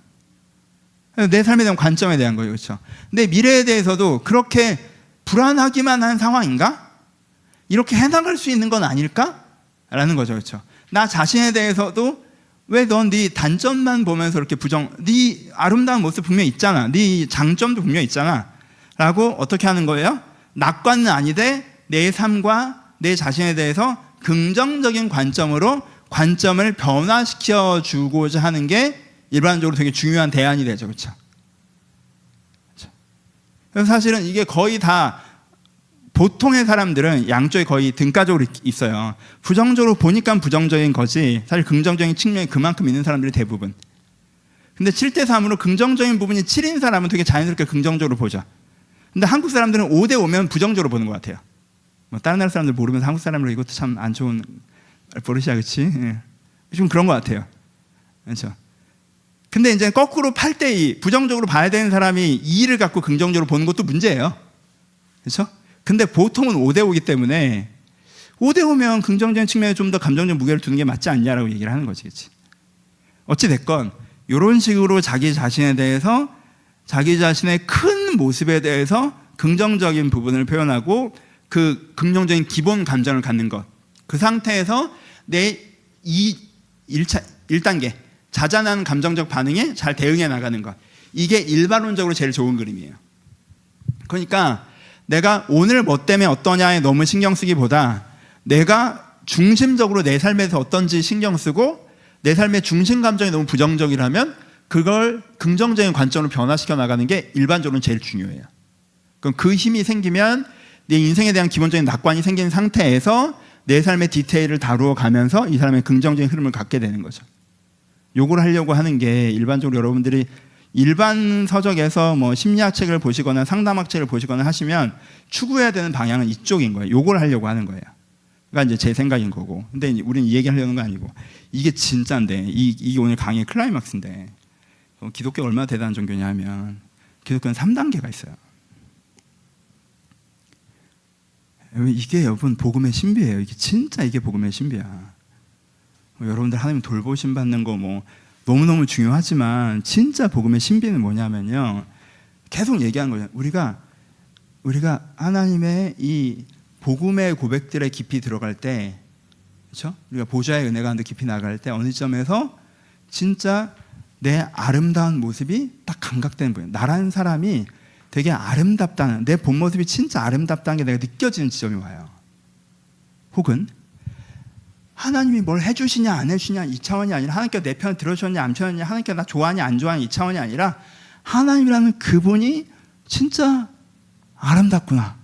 내 삶에 대한 관점에 대한 거예요. 그렇죠? 내 미래에 대해서도 그렇게 불안하기만 한 상황인가? 이렇게 해나갈 수 있는 건 아닐까? 라는 거죠. 그렇죠? 나 자신에 대해서도 왜 넌 네 단점만 보면서 이렇게 네 아름다운 모습 분명히 있잖아. 네 장점도 분명히 있잖아. 라고 어떻게 하는 거예요? 낙관은 아니되 내 삶과 내 자신에 대해서 긍정적인 관점으로 관점을 변화시켜 주고자 하는 게 일반적으로 되게 중요한 대안이 되죠. 그렇죠? 그래서 사실은 이게 거의 다 보통의 사람들은 양쪽에 거의 등가적으로 있어요. 부정적으로 보니까 부정적인 거지, 사실 긍정적인 측면이 그만큼 있는 사람들이 대부분. 근데 7대3으로 긍정적인 부분이 7인 사람은 되게 자연스럽게 긍정적으로 보죠. 근데 한국 사람들은 5대5면 부정적으로 보는 것 같아요. 다른 나라 사람들 모르면서 한국 사람으로 이것도 참 안 좋은 버릇이야, 그렇지? 예. 좀 그런 것 같아요. 그렇죠? 근데 이제 거꾸로 8대2, 부정적으로 봐야 되는 사람이 2를 갖고 긍정적으로 보는 것도 문제예요. 그렇죠? 근데 보통은 5대5이기 때문에 5대5면 긍정적인 측면에 좀 더 감정적 무게를 두는 게 맞지 않냐라고 얘기를 하는 거지. 그치? 어찌됐건 이런 식으로 자기 자신에 대해서, 자기 자신의 큰 모습에 대해서 긍정적인 부분을 표현하고 그 긍정적인 기본 감정을 갖는 것, 그 상태에서 내 1단계 자잘한 감정적 반응에 잘 대응해 나가는 것, 이게 일반론적으로 제일 좋은 그림이에요. 그러니까 내가 오늘 뭐 때문에 어떠냐에 너무 신경 쓰기보다 내가 중심적으로 내 삶에서 어떤지 신경 쓰고 내 삶의 중심 감정이 너무 부정적이라면 그걸 긍정적인 관점으로 변화시켜 나가는 게 일반적으로 제일 중요해요. 그럼 그 힘이 생기면 내 인생에 대한 기본적인 낙관이 생긴 상태에서 내 삶의 디테일을 다루어 가면서 이 사람의 긍정적인 흐름을 갖게 되는 거죠. 요걸 하려고 하는 게 일반적으로 여러분들이 일반 서적에서 뭐 심리학 책을 보시거나 상담학 책을 보시거나 하시면 추구해야 되는 방향은 이쪽인 거예요. 요걸 하려고 하는 거예요. 그러니까 이제 제 생각인 거고. 근데 우리는 이 얘기 하려는 거 아니고, 이게 진짜인데, 이게 오늘 강의 클라이막스인데, 기독교가 얼마나 대단한 종교냐 하면 기독교는 3단계가 있어요. 이게 여러분 복음의 신비예요. 이게 진짜 이게 복음의 신비야. 여러분들 하나님 돌보심 받는 거 뭐 너무너무 중요하지만 진짜 복음의 신비는 뭐냐면요, 계속 얘기하는 거예요. 우리가 하나님의 이 복음의 고백들에 깊이 들어갈 때, 그렇죠? 우리가 보좌의 은혜가 더 깊이 나갈 때 어느 점에서 진짜 내 아름다운 모습이 딱 감각되는 거예요. 나라는 사람이 되게 아름답다는, 내 본 모습이 진짜 아름답다는 게 내가 느껴지는 지점이 와요. 혹은 하나님이 뭘 해주시냐 안 해주시냐 이 차원이 아니라, 하나님께서 내 편을 들어주셨냐 안 들어주셨냐, 하나님께서 나 좋아하냐 안 좋아하냐 이 차원이 아니라, 하나님이라는 그분이 진짜 아름답구나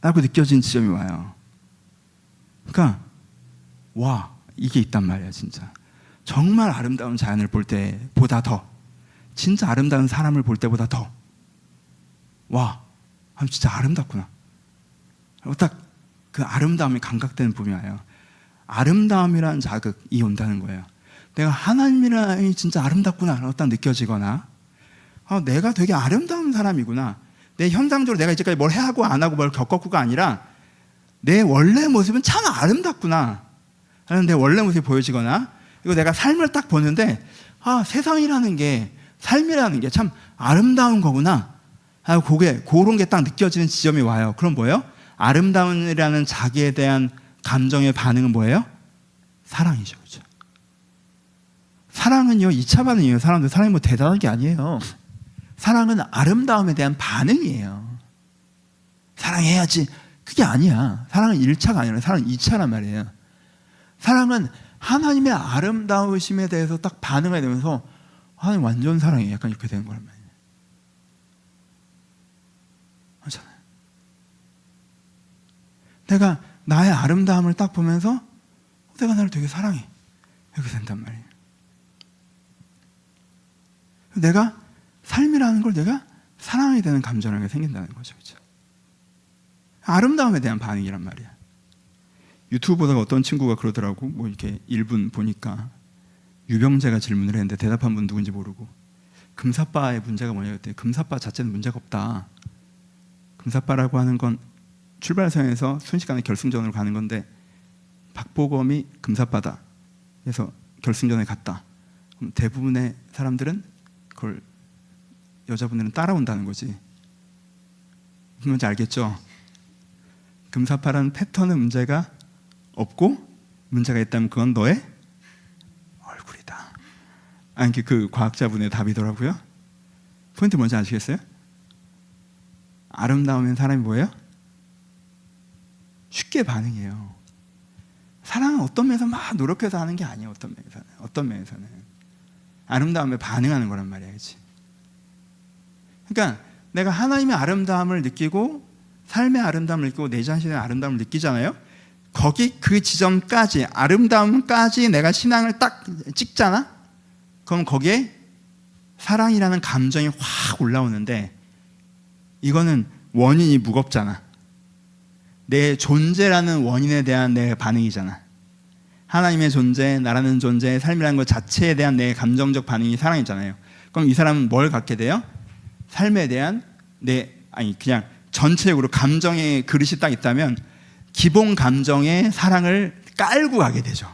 라고 느껴지는 지점이 와요. 그러니까 와, 이게 있단 말이야. 진짜 정말 아름다운 자연을 볼 때보다 더, 진짜 아름다운 사람을 볼 때보다 더, 와, 진짜 아름답구나 딱 그 아름다움이 감각되는 부분이 와요. 아름다움이라는 자극이 온다는 거예요. 내가 하나님이라니 진짜 아름답구나 딱 느껴지거나, 내가 되게 아름다운 사람이구나, 내 현상적으로 내가 이제까지 뭘 해하고 안 하고 뭘 겪었고가 아니라 내 원래 모습은 참 아름답구나 라는 내 원래 모습이 보여지거나, 그리고 내가 삶을 딱 보는데 세상이라는 게, 삶이라는 게 참 아름다운 거구나 하고 그런 게 딱 느껴지는 지점이 와요. 그럼 뭐예요? 아름다움이라는 자기에 대한 감정의 반응은 뭐예요? 사랑이죠. 그렇죠? 사랑은요 2차 반응이에요. 사람들 사랑이 뭐 대단한 게 아니에요. 사랑은 아름다움에 대한 반응이에요. 사랑해야지 그게 아니야. 사랑은 1차가 아니라 사랑은 2차란 말이에요. 사랑은 하나님의 아름다우심에 대해서 딱 반응하게 되면서 하나님 완전 사랑해, 약간 이렇게 되는 거란 말이에요. 그렇잖아요. 내가 나의 아름다움을 딱 보면서 내가 나를 되게 사랑해, 이렇게 된단 말이에요. 내가 삶이라는 걸 내가 사랑하게 되는 감정이 생긴다는 거죠. 그렇죠? 아름다움에 대한 반응이란 말이야. 유튜브 보다가 어떤 친구가 그러더라고. 뭐 이렇게 1분 보니까 유병재가 질문을 했는데 대답한 분 누군지 모르고, 금사빠의 문제가 뭐냐 그랬더니 금사빠 자체는 문제가 없다. 금사빠라고 하는 건 출발선에서 순식간에 결승전으로 가는 건데, 박보검이 금사빠다 그래서 결승전에 갔다. 그럼 대부분의 사람들은 그걸, 여자분들은 따라온다는 거지. 무슨 말인지 알겠죠? 금사빠라는 패턴은 문제가 없고, 문제가 있다면 그건 너의 얼굴이다. 이게 그 과학자분의 답이더라고요. 포인트 뭔지 아시겠어요? 아름다우면 사람이 뭐예요? 쉽게 반응해요. 사랑은 어떤 면에서 막 노력해서 하는 게 아니에요. 어떤 면에서는 아름다움에 반응하는 거란 말이야. 그렇지? 그러니까 내가 하나님의 아름다움을 느끼고, 삶의 아름다움을 느끼고, 내 자신의 아름다움을 느끼잖아요. 거기 그 지점까지, 아름다움까지 내가 신앙을 딱 찍잖아. 그럼 거기에 사랑이라는 감정이 확 올라오는데, 이거는 원인이 무겁잖아. 내 존재라는 원인에 대한 내 반응이잖아. 하나님의 존재, 나라는 존재, 삶이라는 것 자체에 대한 내 감정적 반응이 사랑이잖아요. 그럼 이 사람은 뭘 갖게 돼요? 삶에 대한 그냥 전체적으로 감정의 그릇이 딱 있다면 기본 감정의 사랑을 깔고 가게 되죠.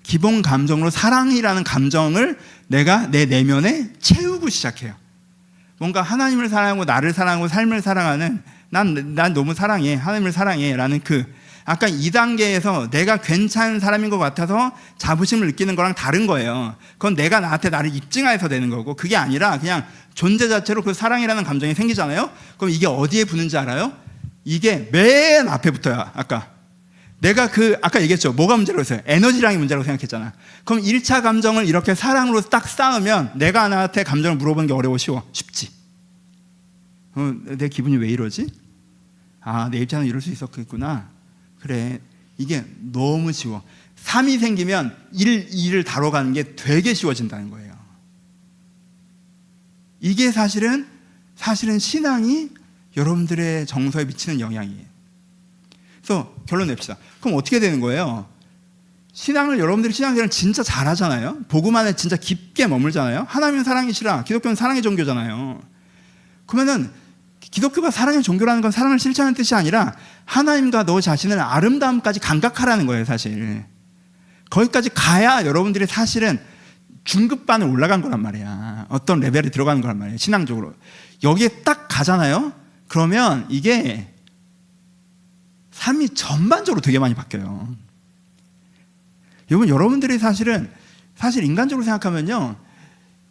기본 감정으로 사랑이라는 감정을 내가 내 내면에 채우고 시작해요. 뭔가 하나님을 사랑하고 나를 사랑하고 삶을 사랑하는, 난 너무 사랑해, 하나님을 사랑해 라는 아까 2단계에서 내가 괜찮은 사람인 것 같아서 자부심을 느끼는 거랑 다른 거예요. 그건 내가 나를 입증해서 되는 거고, 그게 아니라 그냥 존재 자체로 그 사랑이라는 감정이 생기잖아요. 그럼 이게 어디에 붙는지 알아요? 이게 맨 앞에 붙어요. 내가 아까 얘기했죠. 뭐가 문제라고 했어요? 에너지량이 문제라고 생각했잖아. 그럼 1차 감정을 이렇게 사랑으로 딱 쌓으면 내가 나한테 감정을 물어보는 게 어려워, 쉽지? 내 기분이 왜 이러지? 내 입장은 이럴 수 있었겠구나. 그래, 이게 너무 쉬워. 3이 생기면 2를 다뤄가는 게 되게 쉬워진다는 거예요. 이게 사실은 신앙이 여러분들의 정서에 미치는 영향이에요. 그래서 결론 냅시다. 그럼 어떻게 되는 거예요? 여러분들이 신앙생활을 진짜 잘하잖아요. 복음 안에 진짜 깊게 머물잖아요. 하나님은 사랑이시라, 기독교는 사랑의 종교잖아요. 그러면은 기독교가 사랑의 종교라는 건 사랑을 실천하는 뜻이 아니라 하나님과 너 자신을 아름다움까지 감각하라는 거예요. 사실 거기까지 가야 여러분들이 사실은 중급반을 올라간 거란 말이야. 어떤 레벨에 들어가는 거란 말이에요. 신앙적으로 여기에 딱 가잖아요. 그러면 이게 삶이 전반적으로 되게 많이 바뀌어요. 여러분들이 사실 인간적으로 생각하면요,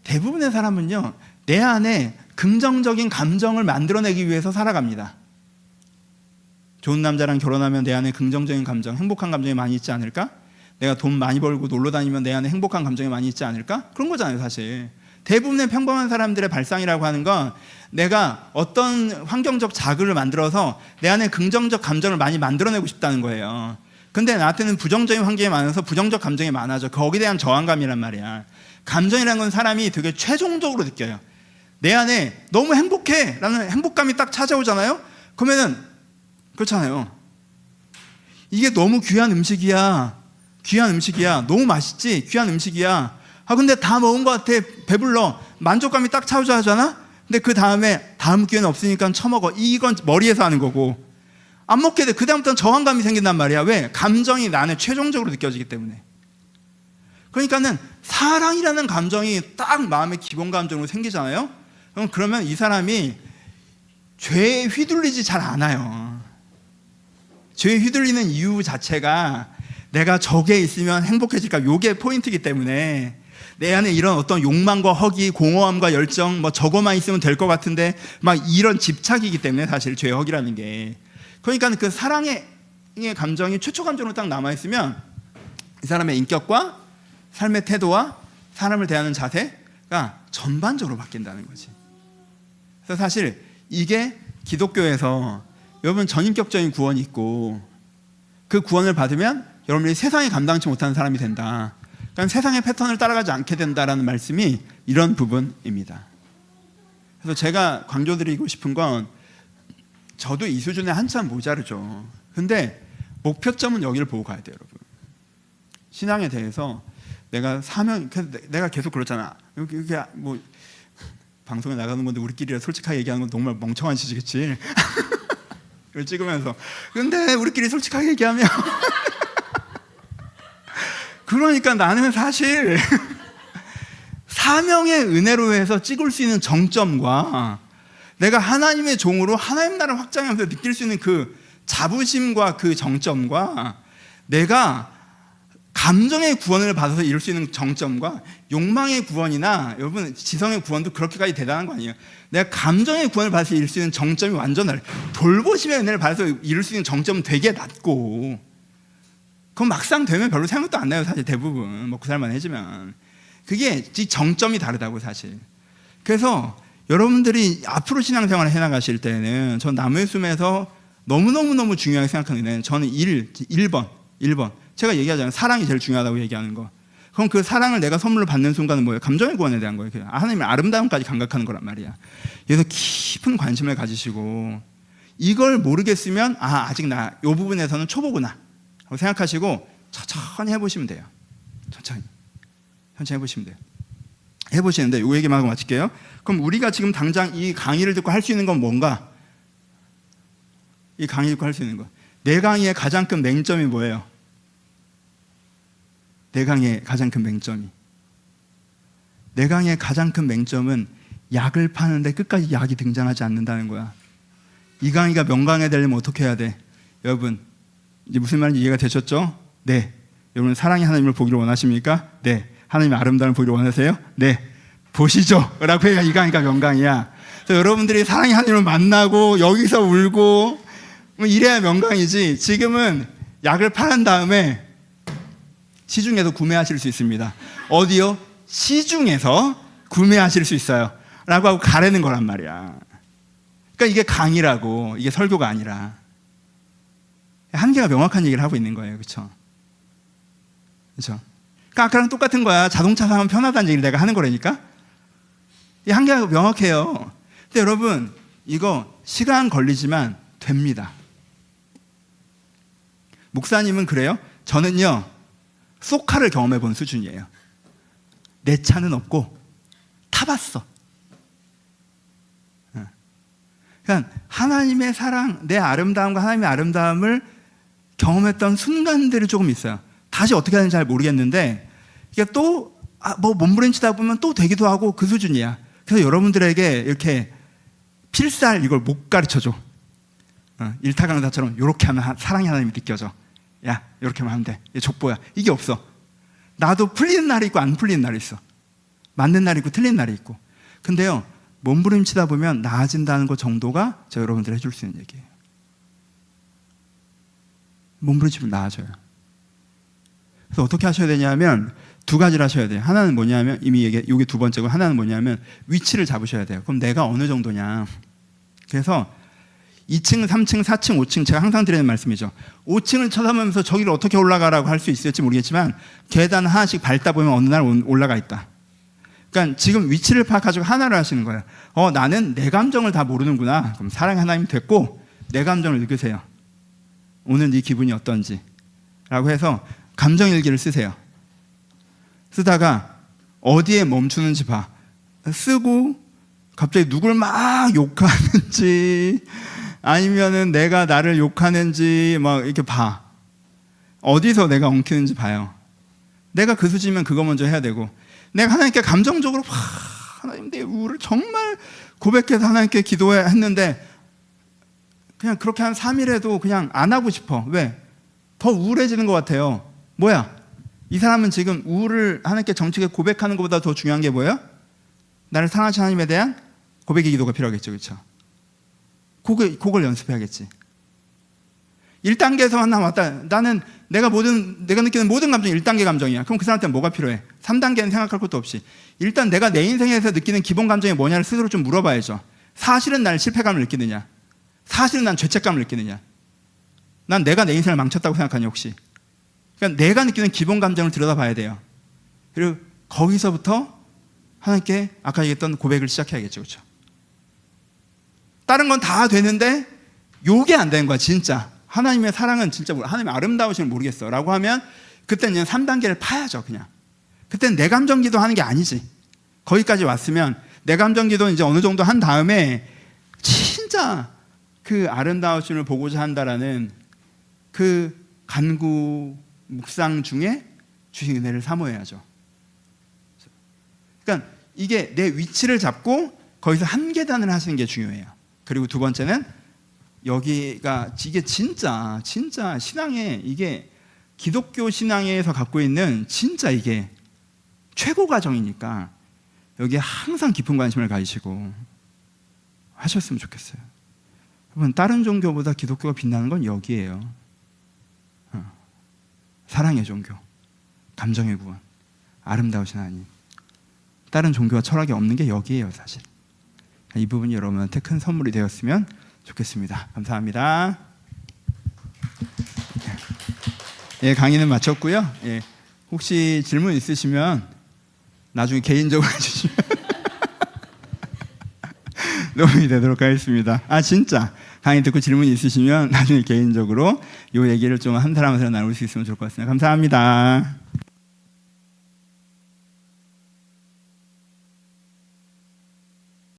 대부분의 사람은요, 내 안에 긍정적인 감정을 만들어내기 위해서 살아갑니다. 좋은 남자랑 결혼하면 내 안에 긍정적인 감정, 행복한 감정이 많이 있지 않을까? 내가 돈 많이 벌고 놀러 다니면 내 안에 행복한 감정이 많이 있지 않을까? 그런 거잖아요. 사실 대부분의 평범한 사람들의 발상이라고 하는 건 내가 어떤 환경적 자극을 만들어서 내 안에 긍정적 감정을 많이 만들어내고 싶다는 거예요. 근데 나한테는 부정적인 환경이 많아서 부정적 감정이 많아져. 거기에 대한 저항감이란 말이야. 감정이라는 건 사람이 되게 최종적으로 느껴요. 내 안에 너무 행복해 라는 행복감이 딱 찾아오잖아요. 그러면은 그렇잖아요. 이게 너무 귀한 음식이야. 귀한 음식이야. 너무 맛있지? 귀한 음식이야. 근데 다 먹은 것 같아. 배불러. 만족감이 딱 차오르잖아? 근데 그 다음에 다음 기회는 없으니까 처먹어. 이건 머리에서 하는 거고. 안 먹게 돼. 그 다음부터는 저항감이 생긴단 말이야. 왜? 감정이 나한테 최종적으로 느껴지기 때문에. 그러니까는 사랑이라는 감정이 딱 마음의 기본 감정으로 생기잖아요. 그러면 이 사람이 죄에 휘둘리지 잘 않아요. 죄에 휘둘리는 이유 자체가 내가 저게 있으면 행복해질까, 요게 포인트이기 때문에 내 안에 이런 어떤 욕망과 허기, 공허함과 열정, 뭐 저거만 있으면 될 것 같은데 막 이런 집착이기 때문에 사실 죄의 허기라는 게. 그러니까 그 사랑의 감정이 최초 감정으로 딱 남아있으면 이 사람의 인격과 삶의 태도와 사람을 대하는 자세가 전반적으로 바뀐다는 거지. 그래서 사실 이게 기독교에서 여러분 전인격적인 구원이 있고 그 구원을 받으면 여러분이 세상에 감당치 못하는 사람이 된다. 그러니까 세상의 패턴을 따라가지 않게 된다라는 말씀이 이런 부분입니다. 그래서 제가 강조드리고 싶은 건 저도 이 수준에 한참 모자르죠. 근데 목표점은 여기를 보고 가야 돼요, 여러분. 신앙에 대해서 내가 사명, 내가 계속 그렇잖아. 이게 뭐 방송에 나가는 건데 우리끼리 솔직하게 얘기하는 건 정말 멍청한 짓이겠지. 이걸 찍으면서. 근데 우리끼리 솔직하게 얘기하면 그러니까 나는 사실 사명의 은혜로 해서 찍을 수 있는 정점과 내가 하나님의 종으로 하나님 나라를 확장하면서 느낄 수 있는 그 자부심과 그 정점과 내가 감정의 구원을 받아서 이룰 수 있는 정점과 욕망의 구원이나 여러분 지성의 구원도 그렇게까지 대단한 거 아니에요. 내가 감정의 구원을 받아서 이룰 수 있는 정점이 완전 다르. 돌보심의 은혜를 받아서 이룰 수 있는 정점은 되게 낮고 그건 막상 되면 별로 생각도 안 나요. 사실 대부분 먹고 살만 해지면 그게 정점이 다르다고 사실. 그래서 여러분들이 앞으로 신앙생활을 해나가실 때는 전 나무의 숨에서 너무너무 중요하게 생각하는 데는 저는 1번 제가 얘기하잖아요. 사랑이 제일 중요하다고 얘기하는 거. 그럼 그 사랑을 내가 선물로 받는 순간은 뭐예요? 감정의 구원에 대한 거예요. 하나님의 아름다움까지 감각하는 거란 말이야. 그래서 깊은 관심을 가지시고 이걸 모르겠으면 아직 나 이 부분에서는 초보구나 하고 생각하시고 천천히 해보시면 돼요. 천천히 해보시면 돼요. 해보시는데 이 얘기만 하고 마칠게요. 그럼 우리가 지금 당장 이 강의를 듣고 할 수 있는 건 뭔가? 이 강의 듣고 할 수 있는 거. 내 강의의 가장 큰 맹점이 뭐예요? 내 강의의 가장 큰 맹점이. 내 강의의 가장 큰 맹점은 약을 파는데 끝까지 약이 등장하지 않는다는 거야. 이 강의가 명강이 되려면 어떻게 해야 돼? 여러분, 이제 무슨 말인지 이해가 되셨죠? 네. 여러분, 사랑의 하나님을 보기를 원하십니까? 네. 하나님의 아름다움을 보기를 원하세요? 네. 보시죠. 라고 해야 이 강의가 명강이야. 그래서 여러분들이 사랑의 하나님을 만나고 여기서 울고 이래야 명강이지. 지금은 약을 파는 다음에 시중에서 구매하실 수 있습니다. 어디요? 시중에서 구매하실 수 있어요. 라고 하고 가르는 거란 말이야. 그러니까 이게 강의라고, 이게 설교가 아니라. 한계가 명확한 얘기를 하고 있는 거예요. 그렇죠? 그렇죠? 그러니까 아까랑 똑같은 거야. 자동차 사면 편하다는 얘기를 내가 하는 거라니까. 이 한계가 명확해요. 근데 여러분, 이거 시간 걸리지만 됩니다. 목사님은 그래요? 저는요, 쏘카를 경험해 본 수준이에요. 내 차는 없고 타봤어. 그러니까 하나님의 사랑, 내 아름다움과 하나님의 아름다움을 경험했던 순간들이 조금 있어요. 다시 어떻게 하는지 잘 모르겠는데 이게 또 뭐 몸부림치다 보면 또 되기도 하고 그 수준이야. 그래서 여러분들에게 이렇게 필살 이걸 못 가르쳐줘. 일타 강사처럼 이렇게 하면 사랑의 하나님이 느껴져. 야, 이렇게 하면 돼. 이게 족보야. 이게 없어. 나도 풀리는 날이 있고 안 풀리는 날이 있어. 맞는 날이 있고 틀린 날이 있고. 근데요, 몸부림치다 보면 나아진다는 것 정도가 저 여러분들 해줄 수 있는 얘기예요. 몸부림치면 나아져요. 그래서 어떻게 하셔야 되냐면 두 가지를 하셔야 돼요. 하나는 뭐냐면 이미 이게 두 번째고 하나는 뭐냐면 위치를 잡으셔야 돼요. 그럼 내가 어느 정도냐. 그래서 2층, 3층, 4층, 5층 제가 항상 드리는 말씀이죠. 5층을 쳐다보면서 저기를 어떻게 올라가라고 할 수 있을지 모르겠지만 계단 하나씩 밟다 보면 어느 날 올라가 있다. 그러니까 지금 위치를 파악하시고 하나를 하시는 거예요. 나는 내 감정을 다 모르는구나. 그럼 사랑의 하나님 됐고 내 감정을 읽으세요. 오늘 네 기분이 어떤지 라고 해서 감정일기를 쓰세요. 쓰다가 어디에 멈추는지 봐. 쓰고 갑자기 누굴 막 욕하는지 아니면은 내가 나를 욕하는지 막 이렇게 봐. 어디서 내가 엉키는지 봐요. 내가 그 수지면 그거 먼저 해야 되고, 내가 하나님께 감정적으로 하나님 내 우울을 정말 고백해서 하나님께 기도했는데 그냥 그렇게 한 3일에도 그냥 안 하고 싶어. 왜? 더 우울해지는 것 같아요. 뭐야? 이 사람은 지금 우울을 하나님께 정직하게 고백하는 것보다 더 중요한 게 뭐예요? 나를 사랑하시는 하나님에 대한 고백의 기도가 필요하겠죠. 그렇죠? 그걸 연습해야겠지. 1단계에서 하나 왔다. 나는 내가 느끼는 모든 감정이 1단계 감정이야. 그럼 그 사람한테는 뭐가 필요해? 3단계는 생각할 것도 없이 일단 내가 내 인생에서 느끼는 기본 감정이 뭐냐를 스스로 좀 물어봐야죠. 사실은 나는 실패감을 느끼느냐? 사실은 난 죄책감을 느끼느냐? 난 내가 내 인생을 망쳤다고 생각하냐 혹시? 그러니까 내가 느끼는 기본 감정을 들여다봐야 돼요. 그리고 거기서부터 하나님께 아까 얘기했던 고백을 시작해야겠죠. 그렇죠? 다른 건 다 되는데 요게 안 되는 거야. 진짜 하나님의 사랑은 진짜 하나님의 아름다우심을 모르겠어 라고 하면 그때는 그냥 3단계를 파야죠. 그냥 그때는 내 감정 기도하는 게 아니지. 거기까지 왔으면 내 감정 기도 이제 어느 정도 한 다음에 진짜 그 아름다우심을 보고자 한다라는 그 간구 묵상 중에 주신 은혜를 사모해야죠. 그러니까 이게 내 위치를 잡고 거기서 한 계단을 하시는 게 중요해요. 그리고 두 번째는 여기가 이게 진짜 신앙에 이게 기독교 신앙에서 갖고 있는 진짜 이게 최고 과정이니까 여기에 항상 깊은 관심을 가지시고 하셨으면 좋겠어요. 여러분 다른 종교보다 기독교가 빛나는 건 여기에요. 사랑의 종교, 감정의 구원, 아름다우신 하나님. 다른 종교와 철학이 없는 게 여기에요. 사실 이 부분이 여러분한테 큰 선물이 되었으면 좋겠습니다. 감사합니다. 예, 강의는 마쳤고요. 예, 혹시 질문 있으시면 나중에 개인적으로 해주시면 도움이 되도록 하겠습니다. 진짜 강의 듣고 질문 있으시면 나중에 개인적으로 이 얘기를 좀 한 사람한테 나눌 수 있으면 좋을 것 같습니다. 감사합니다.